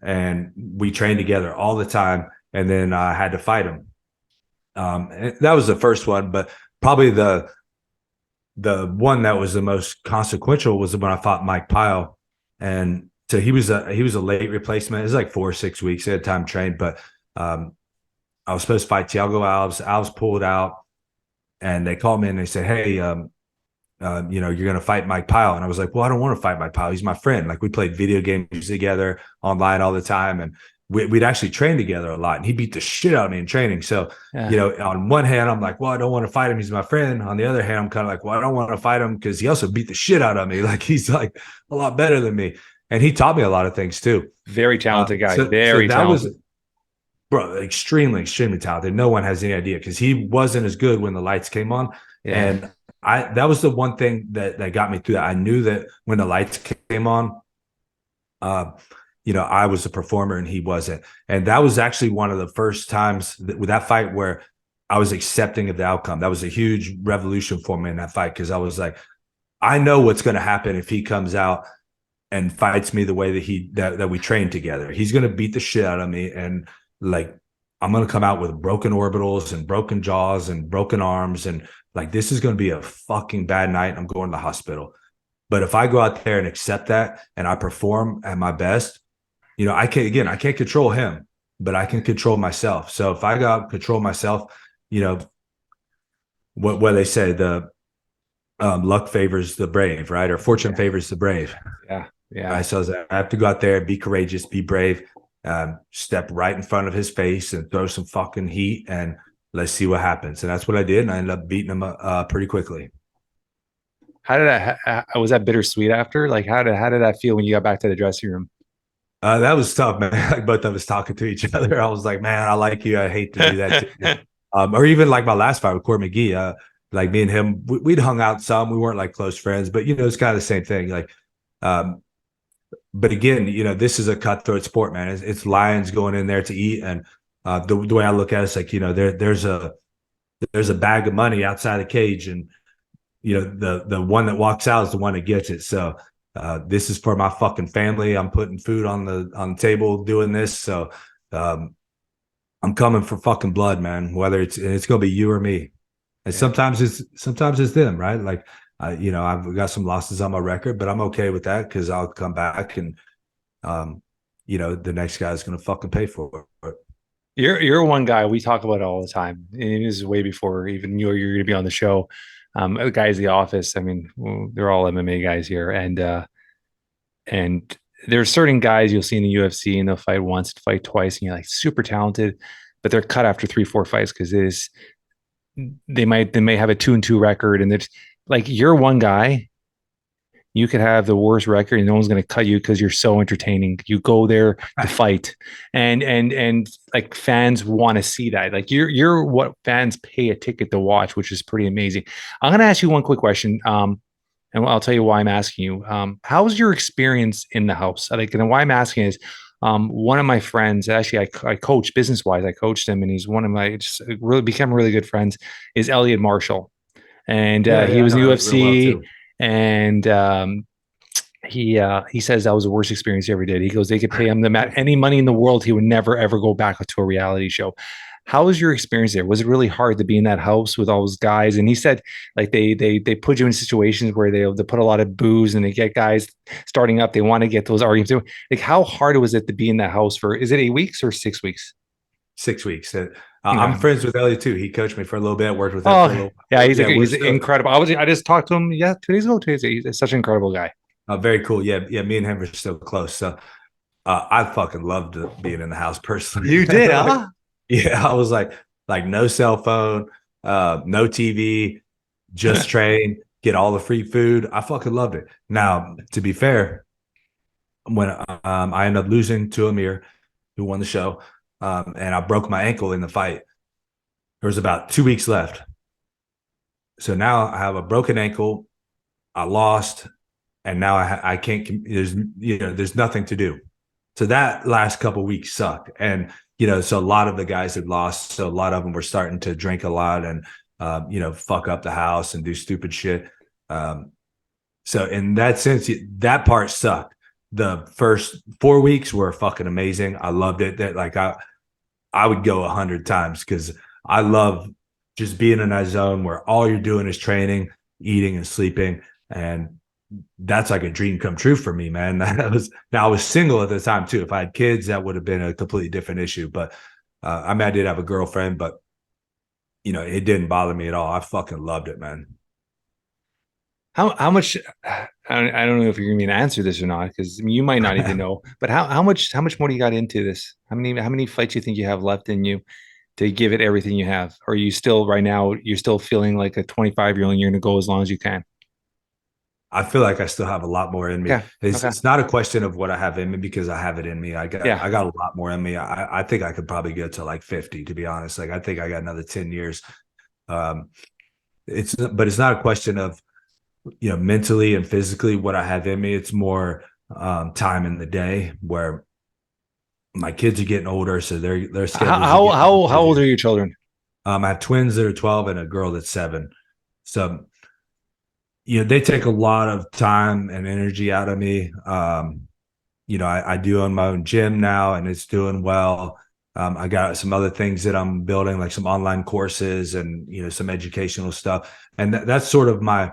[SPEAKER 2] and we trained together all the time. And then I had to fight him. And that was the first one, but probably the one that was the most consequential was when I fought Mike Pyle. And so he was a late replacement. It was like 4 or 6 weeks. He had time trained, but I was supposed to fight Thiago Alves. Alves pulled out, and they called me and they said, "Hey, you're going to fight Mike Pyle." And I was like, "Well, I don't want to fight Mike Pyle. He's my friend. Like we played video games together online all the time, and we'd actually train together a lot. And he beat the shit out of me in training. So,
[SPEAKER 1] Yeah.
[SPEAKER 2] on one hand, I'm like, well, I don't want to fight him. He's my friend. On the other hand, I'm kind of like, well, I don't want to fight him because he also beat the shit out of me. Like he's like a lot better than me, and he taught me a lot of things too.
[SPEAKER 1] Very talented guy.
[SPEAKER 2] So
[SPEAKER 1] Very
[SPEAKER 2] that
[SPEAKER 1] talented.
[SPEAKER 2] was, bro, extremely, extremely talented. No one has any idea because he wasn't as good when the lights came on.
[SPEAKER 1] Yeah.
[SPEAKER 2] And that was the one thing that got me through that. I knew that when the lights came on, I was a performer and he wasn't. And that was actually one of the first times with that fight where I was accepting of the outcome. That was a huge revolution for me in that fight because I was like, I know what's going to happen if he comes out and fights me the way that we trained together. He's going to beat the shit out of me, and like I'm going to come out with broken orbitals and broken jaws and broken arms, and like this is going to be a fucking bad night. I'm going to the hospital. But if I go out there and accept that and I perform at my best, I can't control him, but I can control myself. So if I go out and control myself, what they say, the luck favors the brave, right? Or fortune favors the brave.
[SPEAKER 1] Yeah. Yeah.
[SPEAKER 2] Right? So I have to go out there, be courageous, be brave, step right in front of his face and throw some fucking heat, and let's see what happens. And that's what I did. And I ended up beating him pretty quickly.
[SPEAKER 1] How did that, was that bittersweet after? Like, how did that feel when you got back to the dressing room?
[SPEAKER 2] That was tough, man. Like both of us talking to each other. I was like, man, I like you. I hate to do that too. Or even like my last fight with Corey McGee, like me and him, we'd hung out some. We weren't like close friends, but it's kind of the same thing. Like, but again, this is a cutthroat sport, man. It's lions going in there to eat, and the way I look at it, it's like there's a bag of money outside the cage, and the one that walks out is the one that gets it. So this is for my fucking family. I'm putting food on the table doing this. So I'm coming for fucking blood, man. Whether it's gonna be you or me. And sometimes it's them, right? Like I've got some losses on my record, but I'm okay with that because I'll come back and the next guy's gonna fucking pay for it.
[SPEAKER 1] You're one guy we talk about it all the time. And it is way before even you're going to be on the show. The guys in the office, I mean, they're all MMA guys here, and there's certain guys you'll see in the UFC and they'll fight once, fight twice, and you're like super talented, but they're cut after 3-4 fights because they may have a 2-2 record, and it's like you're one guy. You could have the worst record and no one's going to cut you because you're so entertaining. You go there to fight, and like fans want to see that. Like you're what fans pay a ticket to watch, which is pretty amazing. I'm going to ask you one quick question. And I'll tell you why I'm asking you. How's your experience in the house? Like, and why I'm asking is, one of my friends, actually, I coach business wise. I coached him, and he's one of my just really become really good friends. Is Elliot Marshall, and
[SPEAKER 2] Yeah,
[SPEAKER 1] he
[SPEAKER 2] yeah, I
[SPEAKER 1] was in
[SPEAKER 2] know
[SPEAKER 1] the
[SPEAKER 2] Elliot real well
[SPEAKER 1] UFC,
[SPEAKER 2] too.
[SPEAKER 1] and he says that was the worst experience he ever did. He goes, they could pay him any money in the world, he would never ever go back to a reality show. How was your experience there? Was it really hard to be in that house with all those guys? And he said, like they put you in situations where they put a lot of booze and they get guys starting up. They want to get those arguments. Like, how hard was it to be in that house for? Is it 8 weeks or 6 weeks?
[SPEAKER 2] 6 weeks. I'm
[SPEAKER 1] Okay.
[SPEAKER 2] friends with Elliot too. He coached me for a little bit. Worked with him for a
[SPEAKER 1] Oh,
[SPEAKER 2] little
[SPEAKER 1] yeah,
[SPEAKER 2] while. Yeah, we're
[SPEAKER 1] he's
[SPEAKER 2] still
[SPEAKER 1] incredible. I just talked to him 2 days ago. He's such an incredible guy.
[SPEAKER 2] very cool. Yeah, yeah. Me and him are still close. So I fucking loved being in the house personally.
[SPEAKER 1] You did,
[SPEAKER 2] Like,
[SPEAKER 1] huh?
[SPEAKER 2] yeah, I was like no cell phone, no TV, just train, get all the free food. I fucking loved it. Now, to be fair, when I ended up losing to Amir, who won the show, and I broke my ankle in the fight. There was about 2 weeks left. So now I have a broken ankle. I lost, and now I can't. There's nothing to do. So that last couple of weeks sucked, and so a lot of the guys had lost. So a lot of them were starting to drink a lot and fuck up the house and do stupid shit. So in that sense, that part sucked. The first 4 weeks were fucking amazing. I loved it. That like I would go 100 times because I love just being in that zone where all you're doing is training, eating, and sleeping, and that's like a dream come true for me, man. Now I was single at the time too. If I had kids, that would have been a completely different issue. But I mean, I did have a girlfriend, but it didn't bother me at all. I fucking loved it, man.
[SPEAKER 1] How much? I don't know if you're gonna be able to answer this or not because you might not even know. But how much more do you got into this? How many fights do you think you have left in you to give it everything you have? Or are you still right now? You're still feeling like a 25-year-old and you're gonna go as long as you can.
[SPEAKER 2] I feel like I still have a lot more in me.
[SPEAKER 1] Okay. Okay.
[SPEAKER 2] It's not a question of what I have in me because I have it in me. I got
[SPEAKER 1] Yeah.
[SPEAKER 2] I got a lot more in me. I think I could probably get to like 50, to be honest. Like I think I got another 10 years. Um, but it's not a question of mentally and physically what I have in me. It's more time in the day where my kids are getting older, so their
[SPEAKER 1] How
[SPEAKER 2] schedules are
[SPEAKER 1] how
[SPEAKER 2] getting
[SPEAKER 1] how how old
[SPEAKER 2] busier.
[SPEAKER 1] are your children?
[SPEAKER 2] I have twins that are 12 and a girl that's 7. So they take a lot of time and energy out of me. I do own my own gym now, and it's doing well. I got some other things that I'm building, like some online courses and some educational stuff, and that's sort of my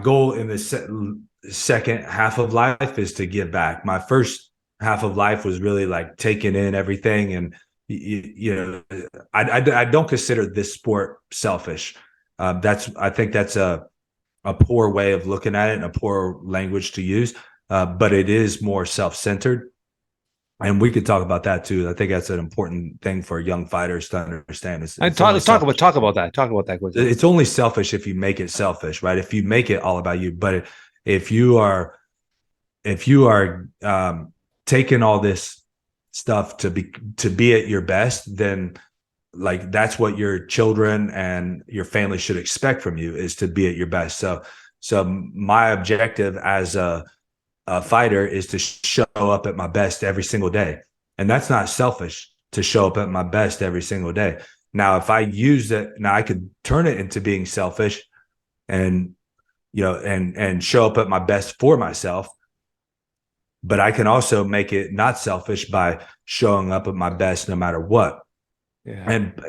[SPEAKER 2] goal in the second half of life is to give back. My first half of life was really like taking in everything, and I don't consider this sport selfish. I think that's a poor way of looking at it and a poor language to use. But it is more self-centered. And we could talk about that too. I think that's an important thing for young fighters to understand. It's only
[SPEAKER 1] Let's talk about
[SPEAKER 2] selfish.
[SPEAKER 1] talk about that. Talk about that quickly.
[SPEAKER 2] It's only selfish if you make it selfish, right? If you make it all about you. But if you are taking all this stuff to be at your best, then like that's what your children and your family should expect from you is to be at your best. So my objective as a fighter is to show up at my best every single day. And that's not selfish to show up at my best every single day. Now, if I use it, now I could turn it into being selfish and, and show up at my best for myself. But I can also make it not selfish by showing up at my best no matter what.
[SPEAKER 1] Yeah.
[SPEAKER 2] And,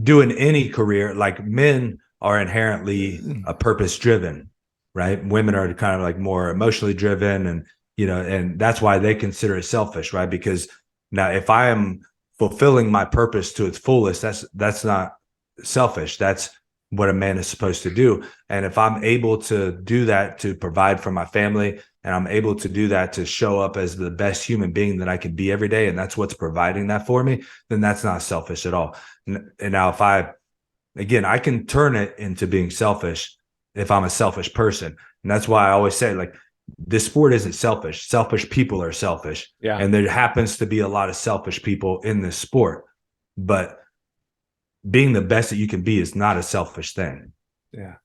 [SPEAKER 2] doing any career, like men are inherently purpose driven, right? Women are kind of like more emotionally driven, and and that's why they consider it selfish, right? Because now if I am fulfilling my purpose to its fullest, that's not selfish. That's what a man is supposed to do. And if I'm able to do that to provide for my family, and I'm able to do that to show up as the best human being that I can be every day, and that's what's providing that for me, then that's not selfish at all. And now if I can turn it into being selfish if I'm a selfish person. And that's why I always say, like, this sport isn't selfish. Selfish people are selfish.
[SPEAKER 1] Yeah.
[SPEAKER 2] And there happens to be a lot of selfish people in this sport. But being the best that you can be is not a selfish thing.
[SPEAKER 1] Yeah.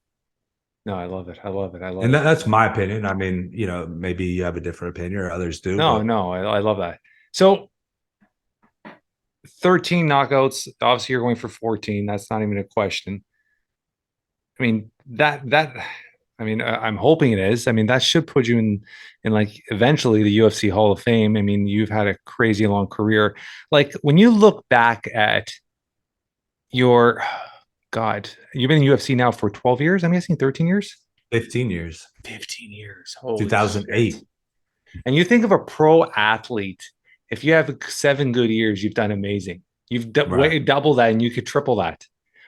[SPEAKER 1] No, I love it. I love it. I love
[SPEAKER 2] And
[SPEAKER 1] it.
[SPEAKER 2] that's my opinion. I mean, maybe you have a different opinion or others do,
[SPEAKER 1] No,
[SPEAKER 2] but
[SPEAKER 1] no, I love that. So 13 knockouts. Obviously, you're going for 14. That's not even a question. I mean, I mean, I'm hoping it is. I mean, that should put you in like eventually the UFC Hall of Fame. I mean, you've had a crazy long career. Like when you look back at your, God, you've been in UFC now for 12 years. I'm guessing 13 years.
[SPEAKER 2] 15 years,
[SPEAKER 1] 15 years. Holy shit.
[SPEAKER 2] 2008.
[SPEAKER 1] And you think of a pro athlete, if you have 7 good years, you've done amazing. You've
[SPEAKER 2] Right.
[SPEAKER 1] way double that and you could triple that,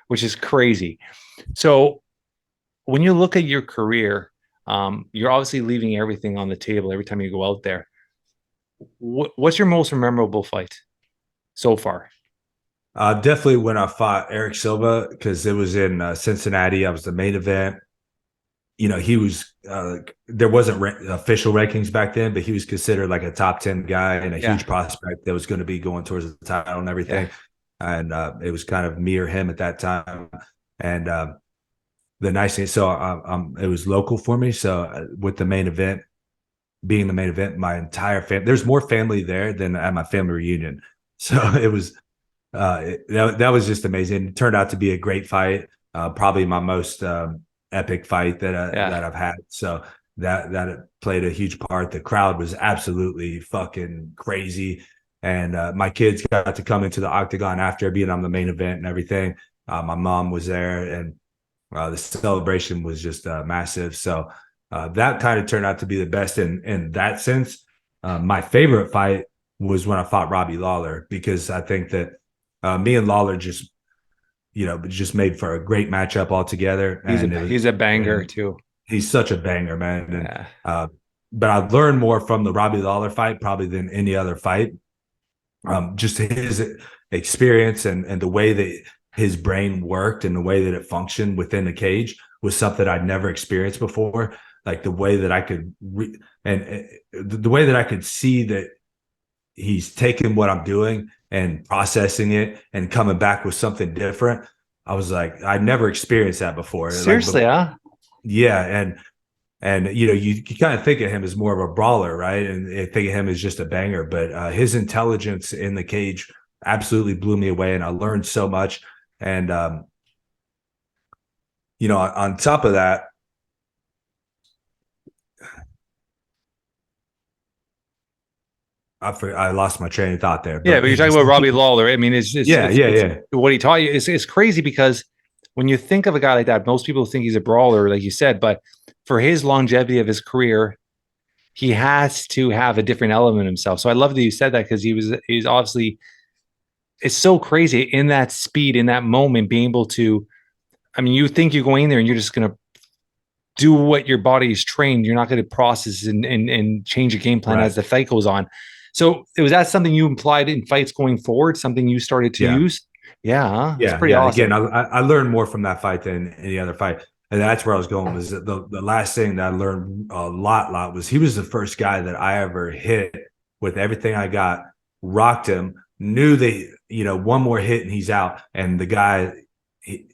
[SPEAKER 1] which is crazy. So when you look at your career, you're obviously leaving everything on the table every time you go out there. What's your most memorable fight so far?
[SPEAKER 2] Definitely when I fought Eric Silva, because it was in Cincinnati. I was the main event. He was there wasn't official rankings back then, but he was considered like a top 10 guy and a
[SPEAKER 1] Yeah,
[SPEAKER 2] huge prospect that was going to be going towards the title and
[SPEAKER 1] yeah.
[SPEAKER 2] everything. And it was kind of me or him at that time. And the nice thing, so it was local for me. So with the main event being the main event, my entire family, there's more family there than at my family reunion. So it was that was just amazing. It turned out to be a great fight. Probably my most epic fight
[SPEAKER 1] Yeah.
[SPEAKER 2] that I've had. So that played a huge part. The crowd was absolutely fucking crazy, and my kids got to come into the octagon after being on the main event and everything. My mom was there, and the celebration was just massive. So that kind of turned out to be the best in that sense. My favorite fight was when I fought Robbie Lawler, because I think that me and Lawler just made for a great matchup altogether. And it was,
[SPEAKER 1] He's a banger
[SPEAKER 2] and
[SPEAKER 1] too.
[SPEAKER 2] he's such a banger, man. And
[SPEAKER 1] Yeah.
[SPEAKER 2] but I learned more from the Robbie Lawler fight probably than any other fight. Just his experience and the way that his brain worked and the way that it functioned within the cage was something I'd never experienced before. Like the way that I could the way that I could see that he's taking what I'm doing and processing it and coming back with something different. I was like, I never experienced that before. Like,
[SPEAKER 1] Seriously, huh?
[SPEAKER 2] yeah, and you kind of think of him as more of a brawler, right? And think of him as just a banger, but his intelligence in the cage absolutely blew me away, and I learned so much. And on top of that, I lost my train of thought there,
[SPEAKER 1] Yeah,
[SPEAKER 2] but
[SPEAKER 1] but you're talking about Robbie Lawler. I mean,
[SPEAKER 2] yeah, yeah,
[SPEAKER 1] it's
[SPEAKER 2] yeah,
[SPEAKER 1] what he taught you. It's crazy because when you think of a guy like that, most people think he's a brawler, like you said, but for his longevity of his career, he has to have a different element himself. So I love that you said that because he's obviously it's so crazy in that speed, in that moment, being able to. I mean, you think you're going in there and you're just gonna do what your body is trained. You're not going to process and change your game plan
[SPEAKER 2] right,
[SPEAKER 1] as the fight goes on. So was that something you implied in fights going forward? Something you started to
[SPEAKER 2] yeah.
[SPEAKER 1] use? Yeah, huh? It's
[SPEAKER 2] Yeah,
[SPEAKER 1] pretty
[SPEAKER 2] yeah. Again,
[SPEAKER 1] awesome.
[SPEAKER 2] I learned more from that fight than any other fight, and that's where I was going. Was that the last thing that I learned a lot was he was the first guy that I ever hit with everything I got, rocked him, knew that one more hit and he's out, and the guy he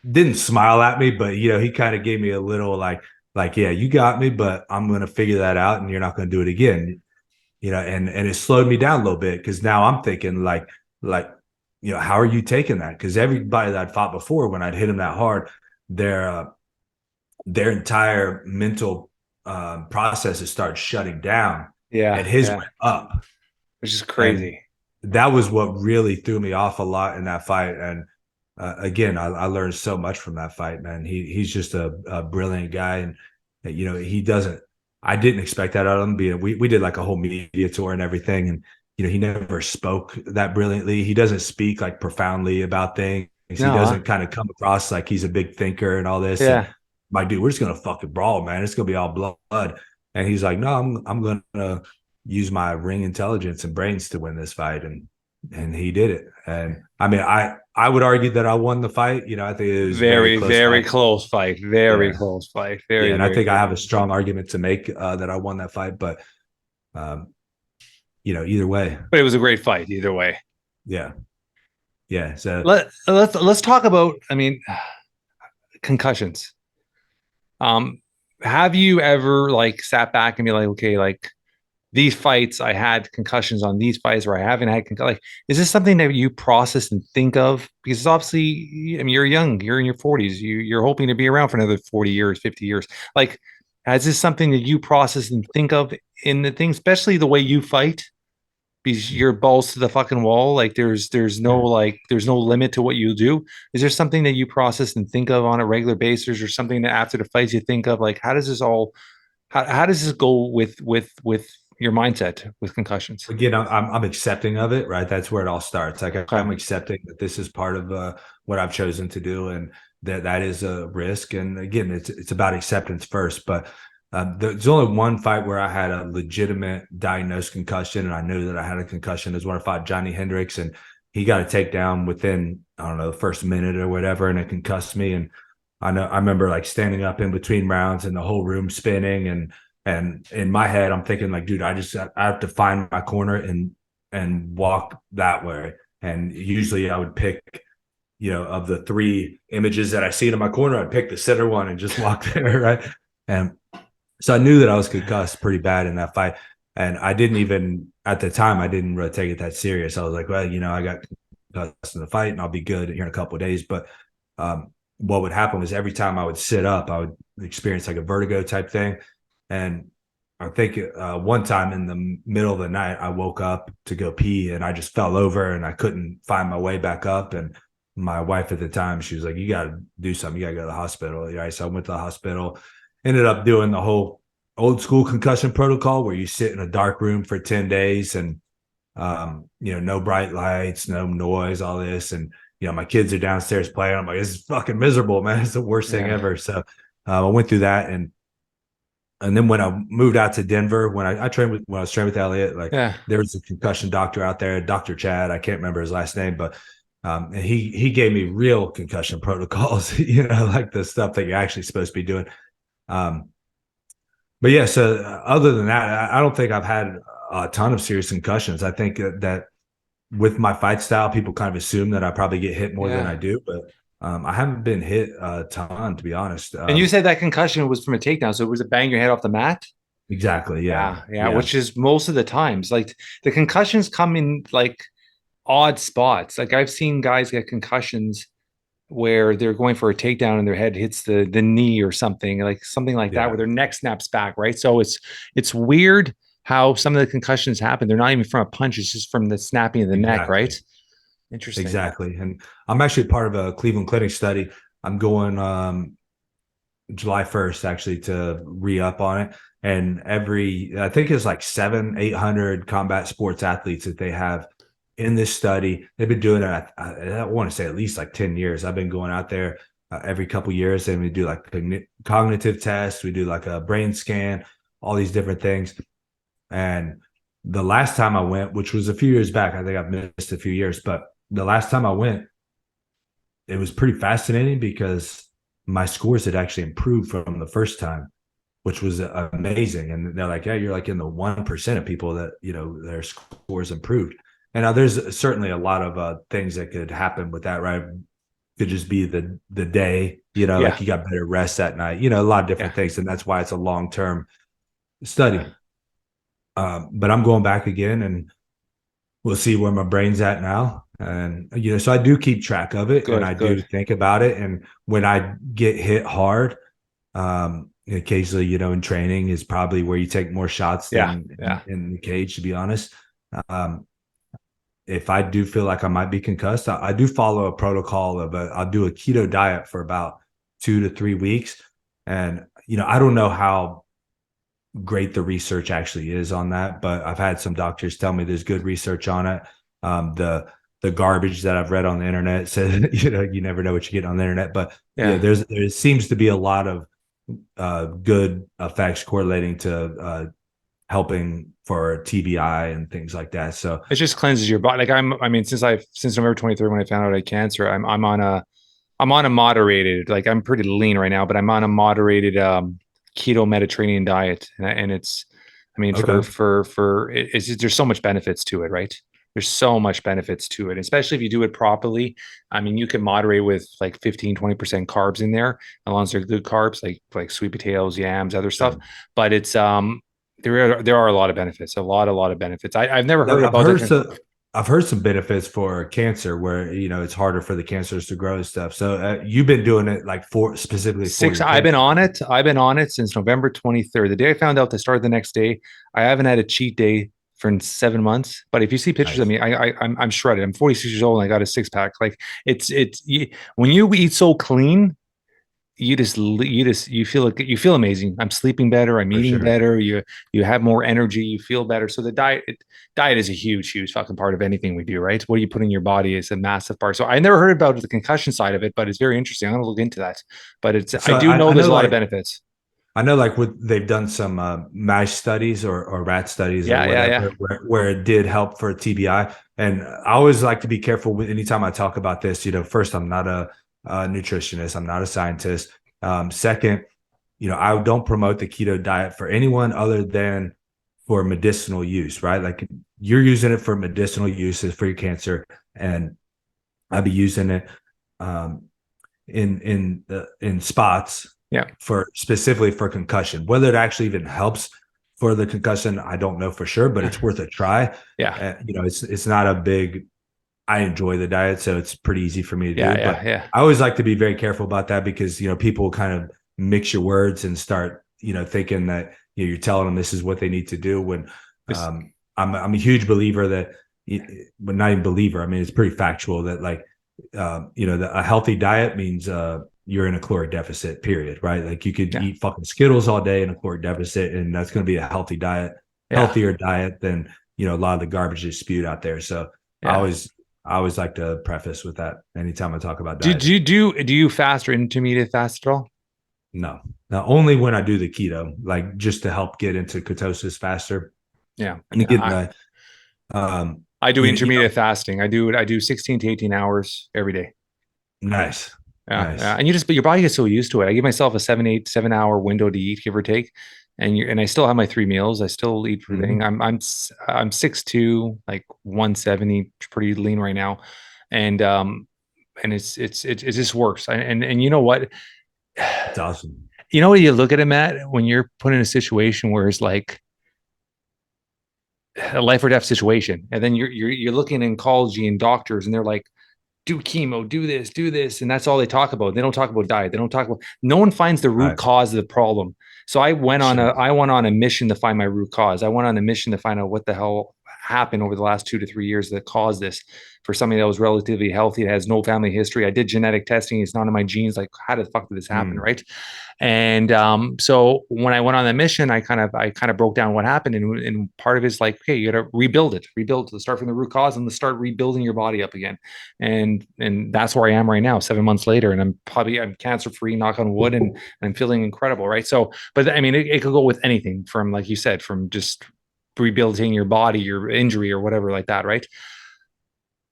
[SPEAKER 2] didn't smile at me, but he kind of gave me a little like yeah, you got me, but I'm gonna figure that out, and you're not gonna do it again. And it slowed me down a little bit because now I'm thinking like how are you taking that? Because everybody that I'd fought before, when I'd hit them that hard, their entire mental processes start shutting down, and
[SPEAKER 1] Yeah,
[SPEAKER 2] his
[SPEAKER 1] yeah,
[SPEAKER 2] went up,
[SPEAKER 1] which is
[SPEAKER 2] and
[SPEAKER 1] crazy.
[SPEAKER 2] that was what really threw me off a lot in that fight. And again, I learned so much from that fight, man. He's just a brilliant guy, and he doesn't. I didn't expect that out of him. We did like a whole media tour and everything, and he never spoke that brilliantly. He doesn't speak like profoundly about things. He
[SPEAKER 1] No, huh?
[SPEAKER 2] doesn't kind of come across like he's a big thinker and all this. And
[SPEAKER 1] Yeah.
[SPEAKER 2] my dude, we're just gonna fucking brawl, man. It's gonna be all blood. And he's like, no, I'm gonna use my ring intelligence and brains to win this fight, and he did it. And I mean, I would argue that I won the fight. I think it was a very
[SPEAKER 1] Very,
[SPEAKER 2] close
[SPEAKER 1] very
[SPEAKER 2] fight.
[SPEAKER 1] close fight. Very
[SPEAKER 2] Yeah,
[SPEAKER 1] close fight.
[SPEAKER 2] yeah,
[SPEAKER 1] Very,
[SPEAKER 2] and I
[SPEAKER 1] very
[SPEAKER 2] think I
[SPEAKER 1] close.
[SPEAKER 2] have a strong argument to make that I won that fight. But um, either way,
[SPEAKER 1] But it was a great fight either way.
[SPEAKER 2] yeah, yeah. So
[SPEAKER 1] Let's talk about, I mean, concussions. Um, have you ever like sat back and be like, okay, like these fights, I had concussions on these fights, or I haven't had like, is this something that you process and think of? Because obviously, I mean, you're young, you're in your 40s, you're hoping to be around for another 40 years, 50 years. Like, is this something that you process and think of in the thing, especially the way you fight? Because you're balls to the fucking wall. Like there's no limit to what you do. Is there something that you process and think of on a regular basis, or something that after the fights you think of? Like, how does this all how does this go with your mindset with concussions?
[SPEAKER 2] Again, I'm accepting of it, right? That's where it all starts. Like
[SPEAKER 1] Okay.
[SPEAKER 2] I'm accepting that this is part of what I've chosen to do, and that is a risk. And again, it's about acceptance first. But there's only one fight where I had a legitimate diagnosed concussion, and I knew that I had a concussion. Is when I fought Johnny Hendricks, and he got a takedown within, I don't know, the first minute or whatever, and it concussed me. And I remember like standing up in between rounds and the whole room spinning, and in my head, I'm thinking like, dude, I have to find my corner and walk that way. And usually I would pick, of the three images that I see in my corner, I'd pick the center one and just walk there, right? And so I knew that I was concussed pretty bad in that fight. And I didn't even, at the time, I didn't really take it that serious. I was like, well, I got concussed in the fight and I'll be good here in a couple of days. But what would happen was every time I would sit up, I would experience like a vertigo type thing. And I think one time in the middle of the night, I woke up to go pee and I just fell over and I couldn't find my way back up. And my wife at the time, she was like, you got to do something. You got to go to the hospital. Right? So I went to the hospital, ended up doing the whole old school concussion protocol where you sit in a dark room for 10 days and, no bright lights, no noise, all this. And, my kids are downstairs playing. I'm like, this is fucking miserable, man. It's the worst thing ever. So I went through that. And then when I moved out to Denver, when I trained when I was training with Elliot, like there was a concussion doctor out there, Dr. Chad. I can't remember his last name, but and he gave me real concussion protocols, like the stuff that you're actually supposed to be doing. But yeah, so other than that, I don't think I've had a ton of serious concussions. I think that with my fight style, people kind of assume that I probably get hit more than I do, but I haven't been hit a ton, to be honest.
[SPEAKER 1] And you said that concussion was from a takedown, so it was a bang your head off the mat?
[SPEAKER 2] Exactly.
[SPEAKER 1] Yeah, which is most of the times. Like the concussions come in like odd spots. Like I've seen guys get concussions where they're going for a takedown and their head hits the knee or something like that, where their neck snaps back, right? So it's weird how some of the concussions happen. They're not even from a punch, it's just from the snapping of the neck, right? Interesting.
[SPEAKER 2] Exactly. And I'm actually part of a Cleveland Clinic study. I'm going July 1st actually to re-up on it. And I think it's like 800 combat sports athletes that they have in this study. They've been doing it, I want to say at least like 10 years. I've been going out there every couple of years, and we do like cognitive tests. We do like a brain scan, all these different things. And the last time I went, which was a few years back, I think I've missed a few years, but the last time I went, it was pretty fascinating because my scores had actually improved from the first time, which was amazing. And they're like, yeah, you're like in the 1% of people that, their scores improved. And now there's certainly a lot of things that could happen with that, right? Could just be the day, like you got better rest that night, a lot of different things. And that's why it's a long-term study. But I'm going back again and we'll see where my brain's at now. And, so I do keep track of it and I do think about it. And when I get hit hard, occasionally, in training is probably where you take more shots than in the cage, to be honest. If I do feel like I might be concussed, I do follow a protocol of I'll do a keto diet for about 2 to 3 weeks. And, I don't know how great the research actually is on that, but I've had some doctors tell me there's good research on it. The garbage that I've read on the internet says, you never know what you get on the internet, but there seems to be a lot of good effects correlating to helping for TBI and things like that. So
[SPEAKER 1] it just cleanses your body. Like since November 23rd, when I found out I had cancer, I'm on a moderated, like I'm pretty lean right now, but I'm on a moderated keto Mediterranean diet. And it's, there's so much benefits to it, right? There's so much benefits to it, especially if you do it properly. I mean, you can moderate with like 15-20% carbs in there, as long as they're good carbs, like sweet potatoes, yams, other stuff. But it's there are a lot of benefits, a lot of benefits. I've never
[SPEAKER 2] Now,
[SPEAKER 1] heard about the.
[SPEAKER 2] I've heard some benefits for cancer where it's harder for the cancers to grow and stuff. So you've been doing it like for specifically for
[SPEAKER 1] Six.
[SPEAKER 2] your
[SPEAKER 1] I've been
[SPEAKER 2] cancer.
[SPEAKER 1] on it. I've been on it since November 23rd. The day I found out to start the next day. I haven't had a cheat day for 7 months. But if you see pictures of
[SPEAKER 2] Nice.
[SPEAKER 1] me, I'm shredded. I'm 46 years old and I got a six pack. Like when you eat so clean, you feel like you feel amazing. I'm sleeping better. I'm
[SPEAKER 2] For
[SPEAKER 1] eating
[SPEAKER 2] sure.
[SPEAKER 1] better. You have more energy. You feel better. So the diet is a huge fucking part of anything we do, right? What do you put in your body is a massive part. So I never heard about the concussion side of it, but it's very interesting. I'm gonna look into that. But I
[SPEAKER 2] So
[SPEAKER 1] do know
[SPEAKER 2] I
[SPEAKER 1] there's
[SPEAKER 2] know
[SPEAKER 1] a lot of
[SPEAKER 2] like
[SPEAKER 1] benefits.
[SPEAKER 2] they've done some mouse studies or rat studies or
[SPEAKER 1] Yeah.
[SPEAKER 2] whatever where it did help for TBI. And I always like to be careful with anytime I talk about this. First, I'm not a nutritionist. I'm not a scientist. Second, I don't promote the keto diet for anyone other than for medicinal use, right? Like you're using it for medicinal uses for your cancer, and I'll be using it um, in spots
[SPEAKER 1] Yeah.
[SPEAKER 2] for specifically for concussion. Whether it actually even helps for the concussion, I don't know for sure, but it's worth a try.
[SPEAKER 1] Yeah.
[SPEAKER 2] It's not a big. I enjoy the diet, so it's pretty easy for me to
[SPEAKER 1] Yeah.
[SPEAKER 2] do. But
[SPEAKER 1] Yeah.
[SPEAKER 2] I always like to be very careful about that because people kind of mix your words and start thinking that you're telling them this is what they need to do. When
[SPEAKER 1] This,
[SPEAKER 2] I'm a huge believer that, but not even believer. I mean, it's pretty factual that like a healthy diet means you're in a caloric deficit. Period. Right? Like you could
[SPEAKER 1] yeah.
[SPEAKER 2] eat fucking Skittles all day in a caloric deficit, and that's going to be a healthy diet,
[SPEAKER 1] Yeah.
[SPEAKER 2] healthier diet than a lot of the garbage is spewed out there. So I
[SPEAKER 1] Yeah.
[SPEAKER 2] always I always like to preface with that anytime I talk about
[SPEAKER 1] Do
[SPEAKER 2] dieting.
[SPEAKER 1] you do you fast or intermediate fast at all?
[SPEAKER 2] No, now only when I do the keto, like just to help get into ketosis faster.
[SPEAKER 1] Yeah.
[SPEAKER 2] And
[SPEAKER 1] Yeah.
[SPEAKER 2] again, um,
[SPEAKER 1] I do
[SPEAKER 2] you know,
[SPEAKER 1] intermediate fasting. I do 16 to 18 hours every day.
[SPEAKER 2] nice,
[SPEAKER 1] Yeah,
[SPEAKER 2] nice.
[SPEAKER 1] and but your body gets so used to it. I give myself a 7 hour window to eat, give or take, and I still have my 3 meals. I still eat everything.
[SPEAKER 2] Mm-hmm.
[SPEAKER 1] I'm 6'2", like 170, pretty lean right now, and it just works. And you know what?
[SPEAKER 2] It's awesome.
[SPEAKER 1] You know what you look at it, Matt, when you're put in a situation where it's like a life or death situation, and then you're looking in oncology and doctors, and they're like, do chemo, do this, and that's all they talk about. They don't talk about diet. They don't talk about. No one finds the root
[SPEAKER 2] Right.
[SPEAKER 1] cause of the problem. So
[SPEAKER 2] Sure.
[SPEAKER 1] I went on a mission to find my root cause. I went on a mission to find out what the hell happened over the last 2 to 3 years that caused this. For somebody that was relatively healthy, that has no family history, I did genetic testing. It's not in my genes. Like, how the fuck did this happen,
[SPEAKER 2] Mm.
[SPEAKER 1] right? And so when I went on that mission, I kind of broke down what happened, and part of it is like, okay, you got to rebuild to start from the root cause and to start rebuilding your body up again. And that's where I am right now, 7 months later, and I'm cancer free, knock on wood, and I'm feeling incredible, right? So, but I mean, it could go with anything from, like you said, from just rebuilding your body, your injury, or whatever like that, right?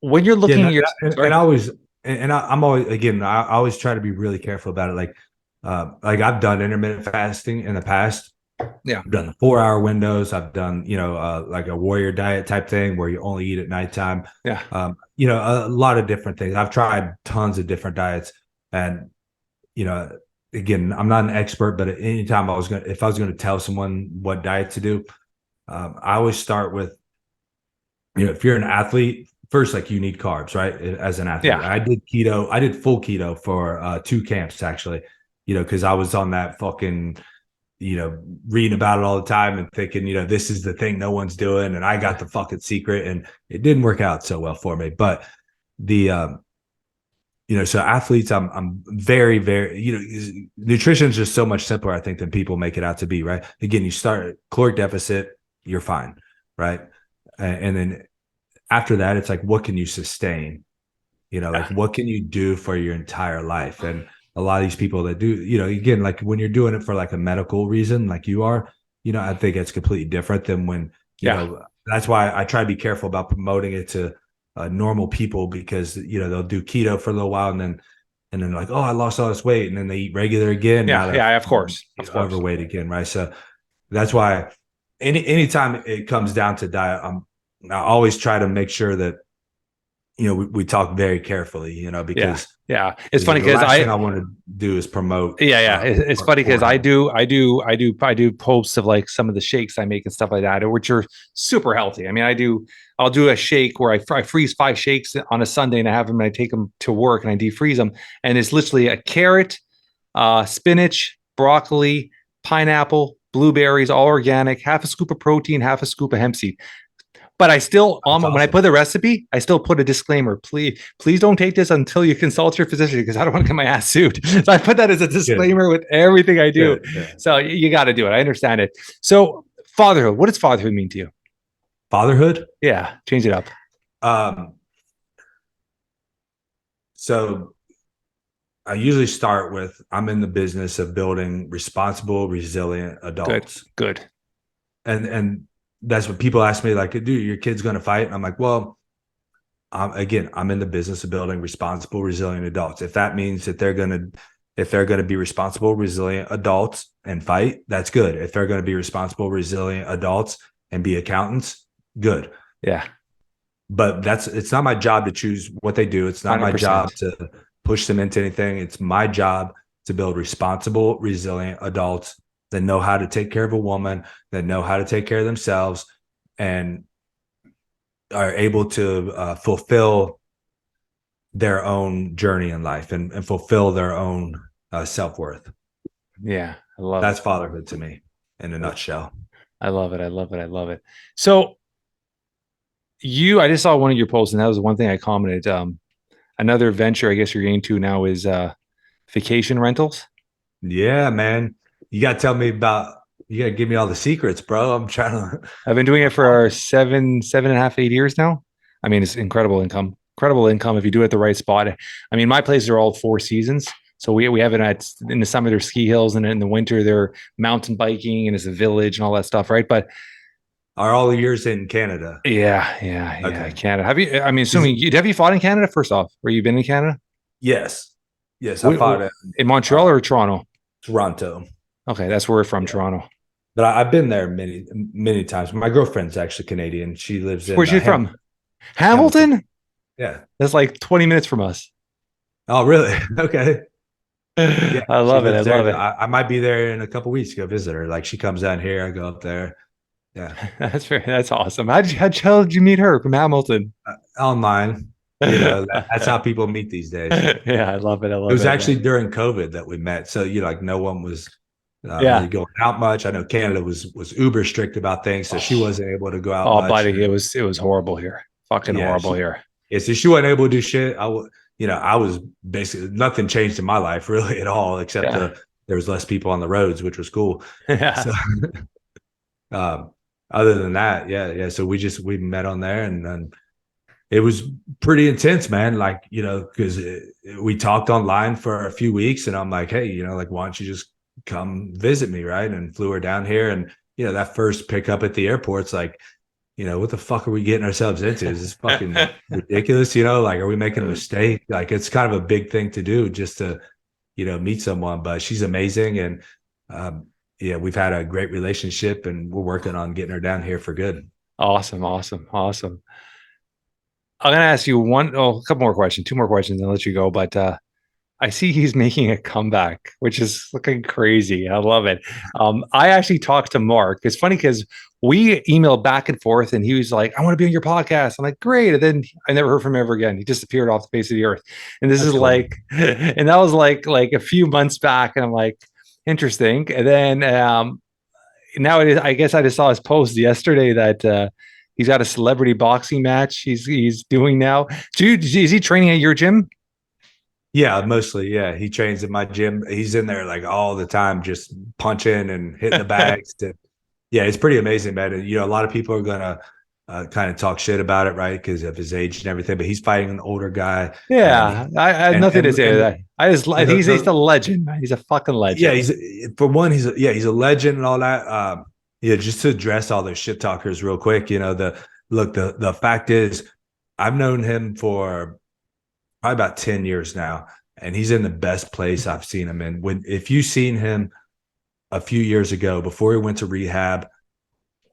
[SPEAKER 1] When you're
[SPEAKER 2] Yeah,
[SPEAKER 1] looking at your
[SPEAKER 2] and
[SPEAKER 1] sorry,
[SPEAKER 2] I always I'm always again I always try to be really careful about it. Like I've done intermittent fasting in the past.
[SPEAKER 1] yeah,
[SPEAKER 2] I've done the 4 hour windows. I've done, like a warrior diet type thing where you only eat at nighttime.
[SPEAKER 1] yeah,
[SPEAKER 2] A lot of different things. I've tried tons of different diets. And, you know, again, I'm not an expert, but anytime if I was going to tell someone what diet to do, I always start with, if you're an athlete, first, like you need carbs, right? As an athlete,
[SPEAKER 1] yeah,
[SPEAKER 2] I did keto. I did full keto for 2 camps, actually, because I was on that fucking reading about it all the time and thinking, this is the thing no one's doing. And I got the fucking secret, and it didn't work out so well for me. But the, so athletes, I'm very, very, nutrition is just so much simpler, I think, than people make it out to be, right? Again, you start caloric deficit, you're fine, right? And then after that, it's like, what can you sustain? Like
[SPEAKER 1] yeah,
[SPEAKER 2] what can you do for your entire life? And a lot of these people that do, again, like when you're doing it for like a medical reason, like you are, I think it's completely different than when,
[SPEAKER 1] yeah,
[SPEAKER 2] that's why I try to be careful about promoting it to normal people, because, they'll do keto for a little while and then like, oh, I lost all this weight. And then they eat regular again. Now
[SPEAKER 1] yeah,
[SPEAKER 2] they're
[SPEAKER 1] yeah. Of course, of course.
[SPEAKER 2] overweight again. Right. So that's why anytime it comes down to diet, I always try to make sure that we talk very carefully,
[SPEAKER 1] Yeah.
[SPEAKER 2] because
[SPEAKER 1] Yeah. It's funny
[SPEAKER 2] the
[SPEAKER 1] because
[SPEAKER 2] last thing I want to do is promote.
[SPEAKER 1] yeah. It's funny because
[SPEAKER 2] for him.
[SPEAKER 1] I do posts of like some of the shakes I make and stuff like that, which are super healthy. I mean, I'll do a shake where I freeze 5 shakes on a Sunday and I have them and I take them to work and I defreeze them. And it's literally a carrot, spinach, broccoli, pineapple, blueberries, all organic, half a scoop of protein, half a scoop of hemp seed. But I still,
[SPEAKER 2] That's
[SPEAKER 1] when I
[SPEAKER 2] awesome.
[SPEAKER 1] put the recipe, I still put a disclaimer. Please don't take this until you consult your physician because I don't want to get my ass sued. So I put that as a
[SPEAKER 2] Good.
[SPEAKER 1] disclaimer with everything I do.
[SPEAKER 2] Good. Yeah.
[SPEAKER 1] So you got to do it. I understand it. So fatherhood, what does fatherhood mean to you?
[SPEAKER 2] Fatherhood.
[SPEAKER 1] Yeah, change it up.
[SPEAKER 2] Um, so I usually start with, I'm in the business of building responsible, resilient
[SPEAKER 1] Good,
[SPEAKER 2] adults.
[SPEAKER 1] good.
[SPEAKER 2] And that's what people ask me, like, dude, your kid's going to fight. And I'm like, well, again, I'm in the business of building responsible, resilient adults. If that means that if they're going to be responsible, resilient adults and fight, that's good. If they're going to be responsible, resilient adults and be accountants, good.
[SPEAKER 1] Yeah.
[SPEAKER 2] But it's not my job to choose what they do. It's not my
[SPEAKER 1] 100%.
[SPEAKER 2] job to push them into anything. It's my job to build responsible, resilient adults that know how to take care of a woman, that know how to take care of themselves, and are able to fulfill their own journey in life and fulfill their own self-worth.
[SPEAKER 1] Yeah. I love
[SPEAKER 2] That's
[SPEAKER 1] it.
[SPEAKER 2] fatherhood to me in a nutshell.
[SPEAKER 1] I love it. I love it. I love it. So I just saw one of your posts and that was one thing I commented. Another venture I guess you're getting to now is vacation rentals.
[SPEAKER 2] Yeah, man. You got to give me all the secrets, bro. I'm trying to.
[SPEAKER 1] I've been doing it for 7.5, 8 years now. I mean, it's incredible income. Incredible income if you do it at the right spot. I mean, my places are all 4 seasons. So we have it in the summer, there's ski hills, and in the winter, they're mountain biking and it's a village and all that stuff, right? But
[SPEAKER 2] Are all yours in Canada?
[SPEAKER 1] yeah.
[SPEAKER 2] Okay.
[SPEAKER 1] Canada. I mean,
[SPEAKER 2] Is
[SPEAKER 1] assuming have you fought in Canada first off? Or you been in Canada?
[SPEAKER 2] Yes. Yes. I fought
[SPEAKER 1] In Montreal
[SPEAKER 2] uh,
[SPEAKER 1] or Toronto?
[SPEAKER 2] Toronto,
[SPEAKER 1] Okay, that's where we're from,
[SPEAKER 2] yeah.
[SPEAKER 1] Toronto.
[SPEAKER 2] But I've been there many, many times. My girlfriend's actually Canadian. She lives in
[SPEAKER 1] Where's she from?
[SPEAKER 2] Hamilton.
[SPEAKER 1] Hamilton?
[SPEAKER 2] Yeah.
[SPEAKER 1] That's like 20 minutes from us.
[SPEAKER 2] Oh, really? Okay. Yeah.
[SPEAKER 1] I
[SPEAKER 2] She
[SPEAKER 1] love it. I
[SPEAKER 2] lives
[SPEAKER 1] love
[SPEAKER 2] there.
[SPEAKER 1] it.
[SPEAKER 2] I might be there in a couple weeks to go visit her. Like she comes down here, I go up there. Yeah.
[SPEAKER 1] That's awesome. How did you meet her from Hamilton?
[SPEAKER 2] Online. That's how people meet these days.
[SPEAKER 1] Yeah, I love it. I
[SPEAKER 2] It
[SPEAKER 1] love
[SPEAKER 2] was
[SPEAKER 1] it. I love
[SPEAKER 2] actually
[SPEAKER 1] it.
[SPEAKER 2] during COVID that we met. So, like no one was really
[SPEAKER 1] Yeah.
[SPEAKER 2] going out much. I know Canada was uber strict about things. So she
[SPEAKER 1] Oh,
[SPEAKER 2] wasn't able to go out
[SPEAKER 1] oh,
[SPEAKER 2] much.
[SPEAKER 1] buddy, it was horrible here. Fucking
[SPEAKER 2] Yeah.
[SPEAKER 1] horrible here.
[SPEAKER 2] Yeah, so she wasn't able to do shit. I was basically, nothing changed in my life really at all, except
[SPEAKER 1] Yeah.
[SPEAKER 2] there was less people on the roads, which was cool.
[SPEAKER 1] Yeah.
[SPEAKER 2] So, um, other than that, yeah. So we met on there, and it was pretty intense, man. Like, because we talked online for a few weeks, and I'm like, hey, like, why don't you just come visit me, right? And flew her down here, and that first pickup at the airport's like, what the fuck are we getting ourselves into? Is this fucking ridiculous? Like, are we making a mistake? Like, it's kind of a big thing to do just to, meet someone. But she's amazing. And yeah, we've had a great relationship and we're working on getting her down here for good.
[SPEAKER 1] Awesome. Awesome. Awesome. I'm gonna ask you a couple more questions, two more questions, and I'll let you go. But I see he's making a comeback, which is looking crazy. I love it. I actually talked to Mark. It's funny because we emailed back and forth, and he was like, "I want to be on your podcast." I'm like, "Great!" And then I never heard from him ever again. He disappeared off the face of the earth. And this
[SPEAKER 2] That's
[SPEAKER 1] is
[SPEAKER 2] cool.
[SPEAKER 1] and that was like a few months back, and I'm like, interesting. And then now I guess I just saw his post yesterday that he's got a celebrity boxing match. He's doing now. Dude, is he training at your gym?
[SPEAKER 2] Yeah, mostly. Yeah. He trains at my gym. He's in there like all the time, just punching and hitting the bags. Yeah, it's pretty amazing, man. And, a lot of people are going to kind of talk shit about it, right? Because of his age and everything. But he's fighting an older guy.
[SPEAKER 1] Yeah, I had
[SPEAKER 2] And,
[SPEAKER 1] nothing to
[SPEAKER 2] and,
[SPEAKER 1] say to
[SPEAKER 2] and,
[SPEAKER 1] that. I just
[SPEAKER 2] and
[SPEAKER 1] he's a legend, man. He's a fucking
[SPEAKER 2] yeah,
[SPEAKER 1] legend.
[SPEAKER 2] for one, he's a legend and all that. Yeah, just to address all those shit talkers real quick, the fact is, I've known him for probably about 10 years now, and he's in the best place I've seen him in. If you seen him a few years ago before he went to rehab,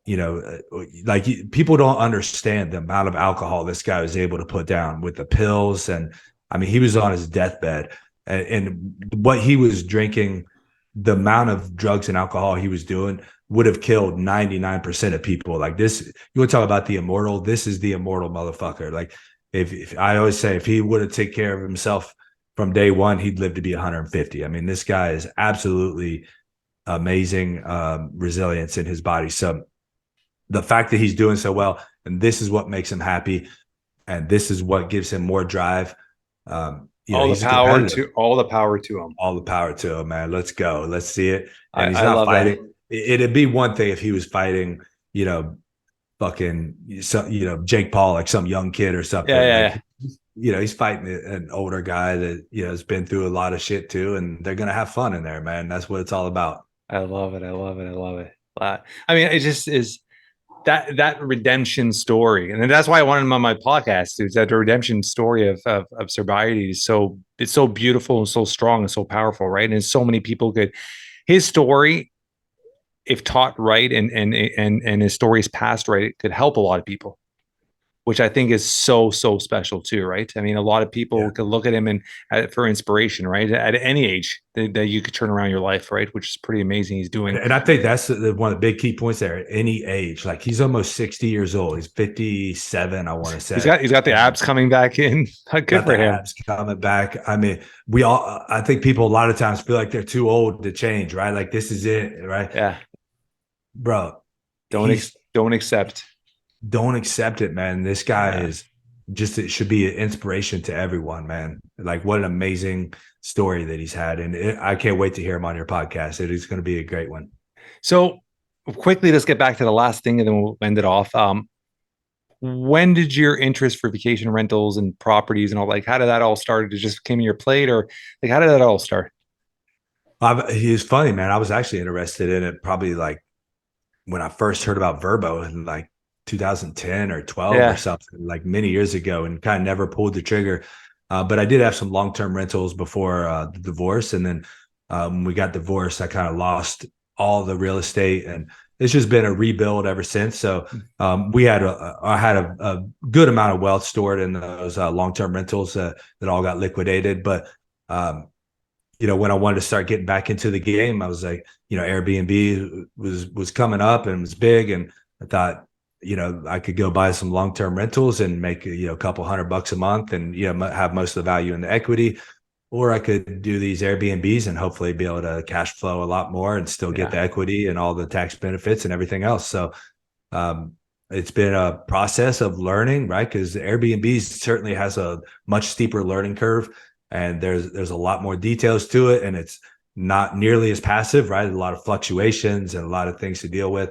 [SPEAKER 2] like people don't understand the amount of alcohol this guy was able to put down with the pills. And I mean, he was on his deathbed, and what he was drinking, the amount of drugs and alcohol he was doing would have killed 99% of people. Like this, you want to talk about the immortal? This is the immortal motherfucker. Like if I always say, if he would have taken care of himself from day one, he'd live to be 150. I mean, this guy is absolutely amazing resilience in his body. So the fact that he's doing so well, and this is what makes him happy, and this is what gives him more drive.
[SPEAKER 1] All the
[SPEAKER 2] He's
[SPEAKER 1] power to all the power to him.
[SPEAKER 2] all the power to him, man. Let's go. Let's see it. And he's
[SPEAKER 1] I
[SPEAKER 2] not
[SPEAKER 1] love
[SPEAKER 2] fighting.
[SPEAKER 1] that.
[SPEAKER 2] It'd be one thing if he was fighting, fucking, Jake Paul, like some young kid or something.
[SPEAKER 1] Yeah.
[SPEAKER 2] He's fighting an older guy that, has been through a lot of shit too. And they're going to have fun in there, man. That's what it's all about.
[SPEAKER 1] I love it. I love it. I love it. I mean, it just is that redemption story. And that's why I wanted him on my podcast, is that the redemption story of sobriety is it's so beautiful and so strong and so powerful, right? And so many people his story, if taught right and his story is passed right, it could help a lot of people, which I think is so special too, right? I mean, a lot of people could look at him and for inspiration, right? At any age that you could turn around your life, right? Which is pretty amazing he's doing.
[SPEAKER 2] And I think that's one of the big key points there. At any age, like he's almost 60 years old. He's 57, I want to say.
[SPEAKER 1] He's got the abs coming back in. Good for him.
[SPEAKER 2] Abs coming back. I mean, I think people a lot of times feel like they're too old to change, right? Like this is it, right?
[SPEAKER 1] Yeah,
[SPEAKER 2] bro.
[SPEAKER 1] Don't accept.
[SPEAKER 2] Don't accept it, man. This guy is just, it should be an inspiration to everyone, man. Like what an amazing story that he's had. And I can't wait to hear him on your podcast. It is going to be a great one.
[SPEAKER 1] So quickly, let's get back to the last thing and then we'll end it off. When did your interest for vacation rentals and properties and all, like, how did that all start? It just came to your plate, or like, how did that all start?
[SPEAKER 2] He's funny, man. I was actually interested in it probably like when I first heard about Verbo in like 2010 or 12 or something, like many years ago, and kind of never pulled the trigger. But I did have some long-term rentals before the divorce. And then when we got divorced, I kind of lost all the real estate, and it's just been a rebuild ever since. So I had a good amount of wealth stored in those long-term rentals that all got liquidated. But when I wanted to start getting back into the game, I was like, Airbnb was coming up and was big, and I thought, I could go buy some long-term rentals and make, a couple $100 a month and, have most of the value in the equity, or I could do these Airbnbs and hopefully be able to cash flow a lot more and still get the equity and all the tax benefits and everything else. So, it's been a process of learning, right? Because Airbnb certainly has a much steeper learning curve, and there's a lot more details to it, and it's not nearly as passive, right? A lot of fluctuations and a lot of things to deal with.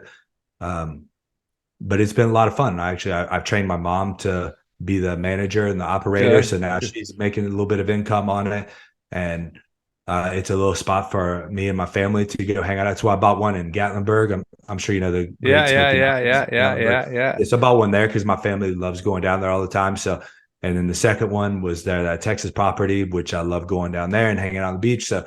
[SPEAKER 2] But it's been a lot of fun. I've trained my mom to be the manager and the operator. So now she's making a little bit of income on it. And it's a little spot for me and my family to go hang out. That's why I bought one in Gatlinburg. I'm sure you know the
[SPEAKER 1] yeah.
[SPEAKER 2] It's about one there because my family loves going down there all the time. So, and then the second one was that Texas property, which I love going down there and hanging out on the beach. So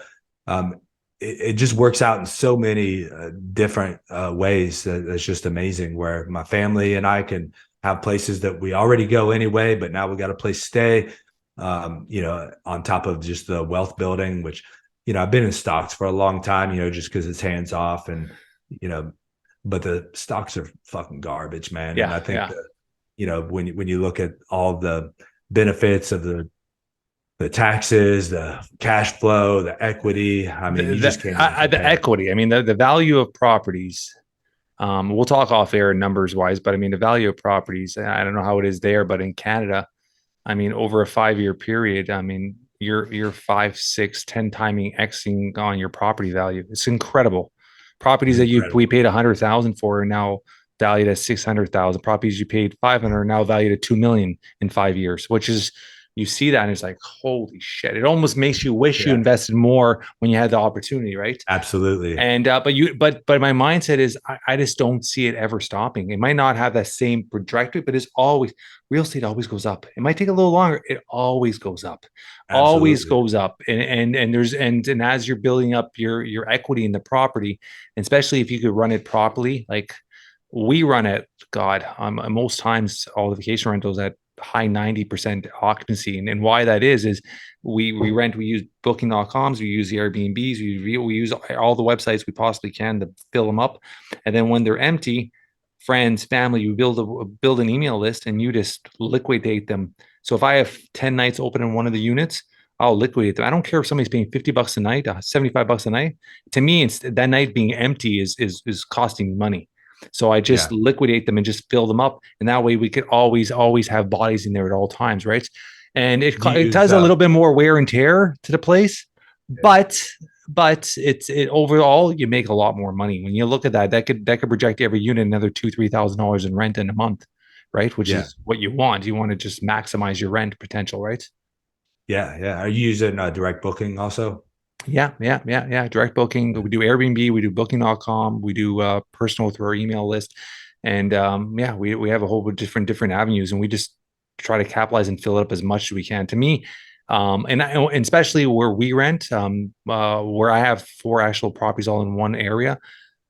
[SPEAKER 2] it just works out in so many different ways. That's just amazing, where my family and I can have places that we already go anyway, but now we got a place to stay, on top of just the wealth building, which, I've been in stocks for a long time, just because it's hands off and, but the stocks are fucking garbage, man.
[SPEAKER 1] Yeah,
[SPEAKER 2] and I think that, when you look at all the benefits of the taxes, the cash flow, the equity. I mean, you just can't.
[SPEAKER 1] The equity. I mean, the value of properties. We'll talk off air numbers wise, but I mean, the value of properties. I don't know how it is there, but in Canada, I mean, over a 5-year period, I mean, you're 5, 6, 10 timing Xing on your property value. It's incredible. Properties that we paid 100,000 for are now valued at 600,000. Properties you paid 500 are now valued at 2 million in 5 years, which is. You see that and it's like, holy shit. It almost makes you wish you invested more when you had the opportunity, right?
[SPEAKER 2] Absolutely.
[SPEAKER 1] And but my mindset is I just don't see it ever stopping. It might not have that same trajectory, but it's always, real estate always goes up. It might take a little longer. It always goes up. Absolutely. Always goes up. And as you're building up your equity in the property, and especially if you could run it properly, like we run at God, most times all the vacation rentals at high 90% occupancy. And why that is we use booking.coms, we use the Airbnbs, we use all the websites we possibly can to fill them up. And then when they're empty, friends, family, you build an email list and you just liquidate them. So if I have 10 nights open in one of the units, I'll liquidate them. I don't care if somebody's paying $50 a night, $75 a night. To me, it's that night being empty is costing me money. So I just
[SPEAKER 2] Yeah.
[SPEAKER 1] liquidate them and just fill them up. And that way we could always have bodies in there at all times, right? And
[SPEAKER 2] You
[SPEAKER 1] it
[SPEAKER 2] use
[SPEAKER 1] does a little bit more wear and tear to the place, but it overall you make a lot more money. When you look at that, that could project every unit another $2,000-3,000 in rent in a month, right? Which
[SPEAKER 2] yeah.
[SPEAKER 1] is what you want. You want to just maximize your rent potential, right?
[SPEAKER 2] Yeah. Yeah. Are you using direct booking also?
[SPEAKER 1] Yeah. Direct booking.
[SPEAKER 2] Yeah.
[SPEAKER 1] We do Airbnb, we do booking.com, we do personal through our email list. And yeah, we have a whole bunch of different avenues and we just try to capitalize and fill it up as much as we can. To me, and especially where we rent, where I have 4 actual properties all in one area,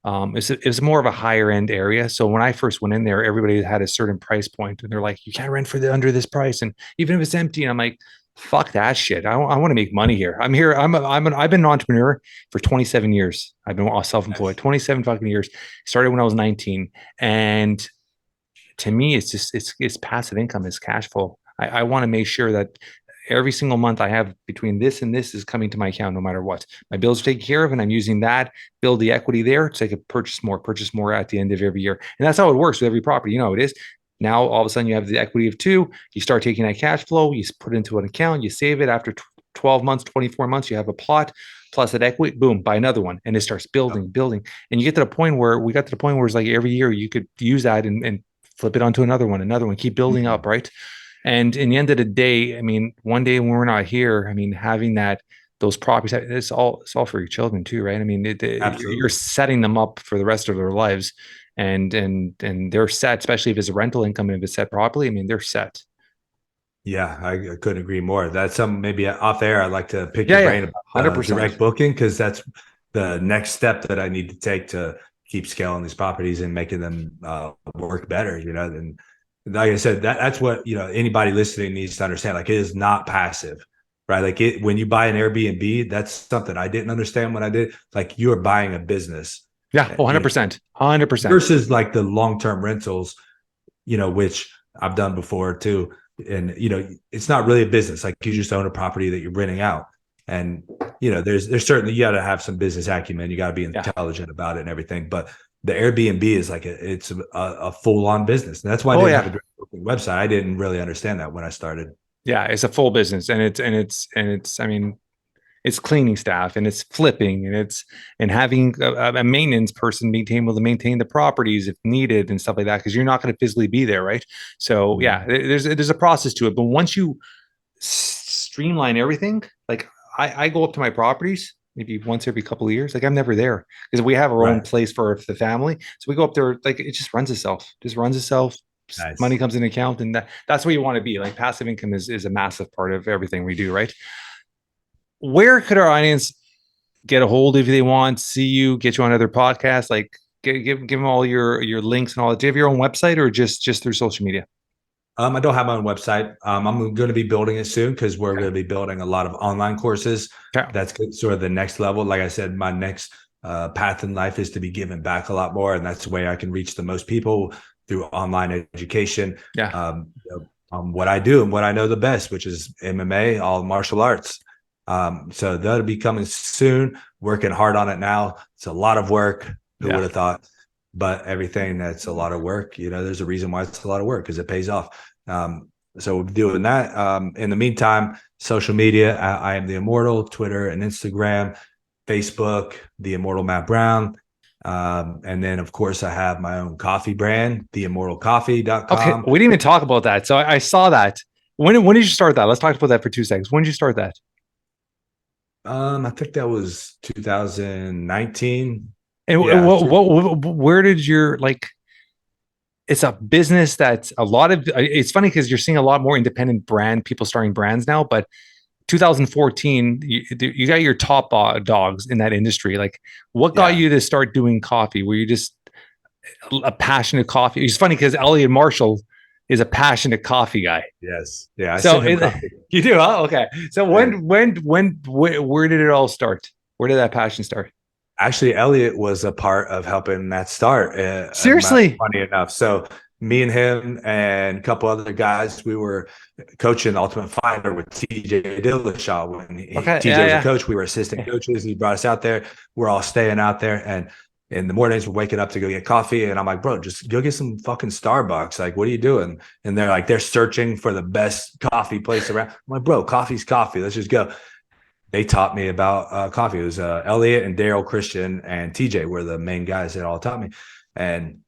[SPEAKER 1] it's more of a higher end area. So when I first went in there, everybody had a certain price point, and they're like, "You can't rent for the under this price," and even if it's empty, and I'm like, "Fuck that shit! I want to make money here. I'm here. I've been an entrepreneur for 27 years. I've been self-employed
[SPEAKER 2] Nice.
[SPEAKER 1] 27 fucking years. Started when I was 19, and to me, it's just it's passive income, it's cash flow. I want to make sure that every single month I have between this and this is coming to my account no matter what. My bills are taken care of, and I'm using that, build the equity there so I could purchase more at the end of every year. And that's how it works with every property. You know, it is. Now all of a sudden you have the equity of two, you start taking that cash flow, you put it into an account, you save it after 12 months, 24 months, you have a plot plus that equity, boom, buy another one. And it starts building. And you get to the point where we got to the point where it's like every year you could use that and flip it onto another one, keep building up, right? And in the end of the day, I mean, one day when we're not here, I mean, having those properties, it's all for your children too, right? I mean, you're
[SPEAKER 2] Absolutely.
[SPEAKER 1] setting them up for the rest of their lives, and they're set, especially if it's a rental income and if it's set properly. I mean, they're set.
[SPEAKER 2] Yeah, I couldn't agree more. That's something maybe off air. I'd like to pick your
[SPEAKER 1] Yeah,
[SPEAKER 2] brain about
[SPEAKER 1] 100%.
[SPEAKER 2] direct booking because that's the next step that I need to take to keep scaling these properties and making them work better. And like I said, that's what anybody listening needs to understand. Like it is not passive, right? Like when you buy an Airbnb, that's something I didn't understand when I did. Like you are buying a business,
[SPEAKER 1] Yeah, 100%, 100%.
[SPEAKER 2] versus like the long term rentals, which I've done before too. And it's not really a business. Like you just own a property that you're renting out. And there's certainly, you got to have some business acumen. You got to be intelligent about it and everything. But the Airbnb is like it's a full on business, and that's why I
[SPEAKER 1] Oh
[SPEAKER 2] didn't have a
[SPEAKER 1] yeah,
[SPEAKER 2] direct booking website. I didn't really understand that when I started.
[SPEAKER 1] yeah. It's a full business, and it's. I mean, it's cleaning staff and it's flipping and having a maintenance person being able to maintain the properties if needed and stuff like that because you're not going to physically be there, right? So yeah, there's a process to it, but once you streamline everything, like I go up to my properties maybe once every couple of years. Like I'm never there because we have our own
[SPEAKER 2] Right.
[SPEAKER 1] place for the family, so we go up there. Like it just runs itself. Just runs itself. Money
[SPEAKER 2] Nice.
[SPEAKER 1] comes in account, and that's where you want to be. Like passive income is a massive part of everything we do, right? Where could our audience get a hold of you if they want, see you, get you on other podcasts? Like give them all your links and all that. Do you have your own website or just through social media?
[SPEAKER 2] I don't have my own website. I'm going to be building it soon because we're
[SPEAKER 1] Okay.
[SPEAKER 2] going to be building a lot of online courses.
[SPEAKER 1] Okay.
[SPEAKER 2] That's sort of the next level. Like I said, my next path in life is to be giving back a lot more, and that's the way I can reach the most people through online education.
[SPEAKER 1] Yeah.
[SPEAKER 2] What I do and what I know the best, which is MMA, all martial arts. So that'll be coming soon. Working hard on it now. It's a lot of work. Who would
[SPEAKER 1] Yeah.
[SPEAKER 2] have thought? But everything that's a lot of work, there's a reason why it's a lot of work because it pays off. So we'll be doing that. In the meantime, social media, I am the Immortal, Twitter and Instagram, Facebook, the Immortal Matt Brown. And then of course I have my own coffee brand,
[SPEAKER 1] Okay.
[SPEAKER 2] theimmortalcoffee.com.
[SPEAKER 1] We didn't even talk about that. So I saw that. When did you start that? Let's talk about that for 2 seconds. When did you start that?
[SPEAKER 2] I think that was 2019.
[SPEAKER 1] And
[SPEAKER 2] Yeah.
[SPEAKER 1] where did your like? It's a business that's a lot of. It's funny because you're seeing a lot more independent brand people starting brands now, but 2014, you got your top dogs in that industry. Like, what got
[SPEAKER 2] Yeah.
[SPEAKER 1] you to start doing coffee? Were you just a passionate coffee. It's funny because Elliot Marshall is a passionate coffee guy.
[SPEAKER 2] Yes. Yeah. I
[SPEAKER 1] So
[SPEAKER 2] sent him coffee.
[SPEAKER 1] you do, huh? Okay. So where did it all start? Where did that passion start?
[SPEAKER 2] Actually, Elliot was a part of helping that start.
[SPEAKER 1] Seriously?
[SPEAKER 2] Funny enough. So me and him and a couple other guys, we were coaching Ultimate Fighter with TJ Dillashaw. When
[SPEAKER 1] Okay.
[SPEAKER 2] TJ was a coach, we were assistant coaches. He brought us out there. We're all staying out there. And in the mornings, we're waking up to go get coffee. And I'm like, bro, just go get some fucking Starbucks. Like, what are you doing? And they're like, they're searching for the best coffee place around. I'm like, bro, coffee's coffee. Let's just go. They taught me about coffee. It was Elliot and Daryl Christian and TJ were the main guys that all taught me. And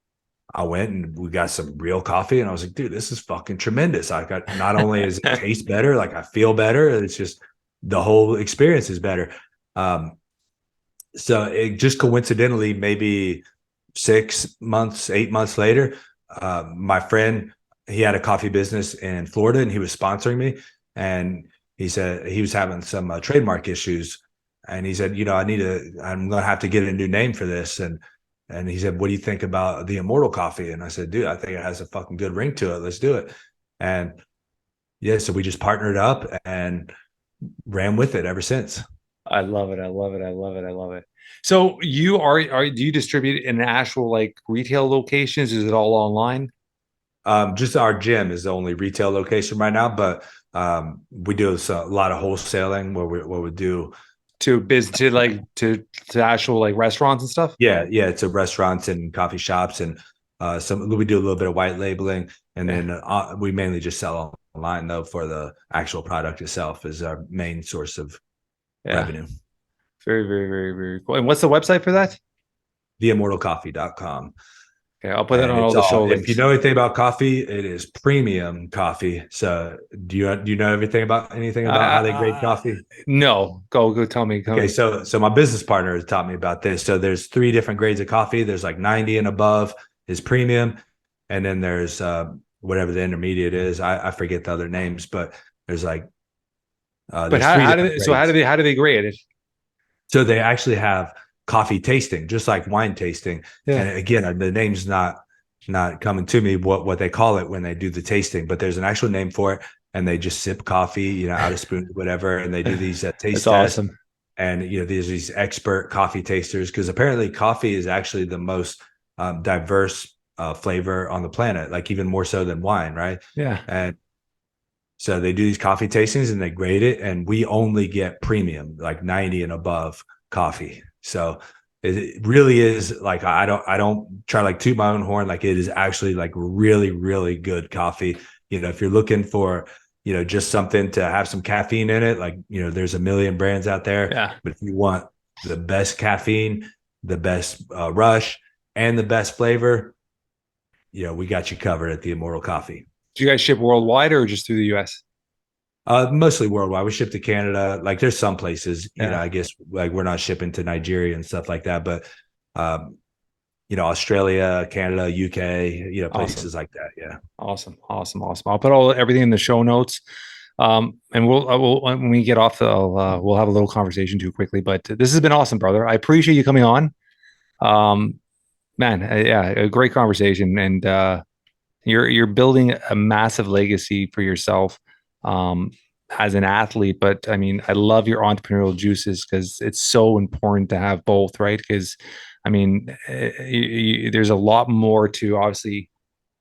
[SPEAKER 2] I went and we got some real coffee. And I was like, dude, this is fucking tremendous. I got, not only does it taste better, like I feel better. It's just the whole experience is better. So it just coincidentally, maybe 6 months, 8 months later, my friend, he had a coffee business in Florida and he was sponsoring me. And he said he was having some trademark issues, and he said, I'm going to have to get a new name for this. And he said, what do you think about the Immortal coffee? And I said, dude, I think it has a fucking good ring to it. Let's do it. And yeah, so we just partnered up and ran with it ever since.
[SPEAKER 1] I love it. I love it. I love it. I love it. So do you distribute in actual like retail locations? Is it all online?
[SPEAKER 2] Just our gym is the only retail location right now, but we do a lot of wholesaling where we do
[SPEAKER 1] to actual like restaurants and stuff.
[SPEAKER 2] Yeah, to restaurants and coffee shops, and we do a little bit of white labeling, and then we mainly just sell online though for the actual product itself is our main source of revenue.
[SPEAKER 1] Very, very, very, very cool. And what's the website for that?
[SPEAKER 2] theimmortalcoffee.com.
[SPEAKER 1] Okay, I'll put that on all the show links.
[SPEAKER 2] If you know anything about coffee, it is premium coffee. So do you know anything about how they grade coffee?
[SPEAKER 1] No, go tell me.
[SPEAKER 2] Okay, so my business partner has taught me about this. So there's 3 different grades of coffee. There's like 90 and above is premium, and then there's whatever the intermediate is. I forget the other names, but there's like.
[SPEAKER 1] But how do they grade it?
[SPEAKER 2] So they actually have coffee tasting, just like wine tasting. Yeah. And again, the name's not coming to me what they call it when they do the tasting, but there's an actual name for it. And they just sip coffee, out of spoons, whatever. And they do these taste tests.
[SPEAKER 1] Awesome.
[SPEAKER 2] And, there's these expert coffee tasters, because apparently coffee is actually the most diverse flavor on the planet, like even more so than wine. Right.
[SPEAKER 1] Yeah.
[SPEAKER 2] And so they do these coffee tastings and they grade it. And we only get premium, like 90 and above coffee. So it really is like, I don't try like toot my own horn. Like it is actually like really, really good coffee. If you're looking for, just something to have some caffeine in it, like, there's a million brands out there.
[SPEAKER 1] Yeah.
[SPEAKER 2] But if you want the best caffeine, the best rush, and the best flavor, we got you covered at the Immortal Coffee.
[SPEAKER 1] Do you guys ship worldwide or just through the US?
[SPEAKER 2] Mostly worldwide. We ship to Canada. Like there's some places, I guess like we're not shipping to Nigeria and stuff like that, but Australia, Canada, UK, places like that. Yeah.
[SPEAKER 1] Awesome. I'll put everything in the show notes. And we'll when we get off we'll have a little conversation too quickly, but this has been awesome, brother. I appreciate you coming on. A great conversation, and you're building a massive legacy for yourself as an athlete. But I mean, I love your entrepreneurial juices because it's so important to have both, right? Because I mean, there's a lot more to obviously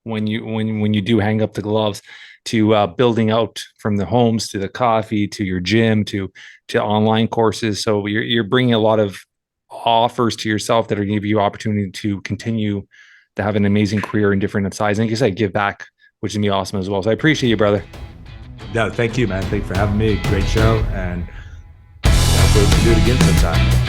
[SPEAKER 1] when you do hang up the gloves to building out from the homes to the coffee to your gym to online courses. So you're bringing a lot of offers to yourself that are going to give you opportunity to continue to have an amazing career in different sides. And like you said, give back, which is going to be awesome as well. So I appreciate you, brother.
[SPEAKER 2] No, thank you, man. Thank you for having me. Great show. And hopefully we can do it again sometime.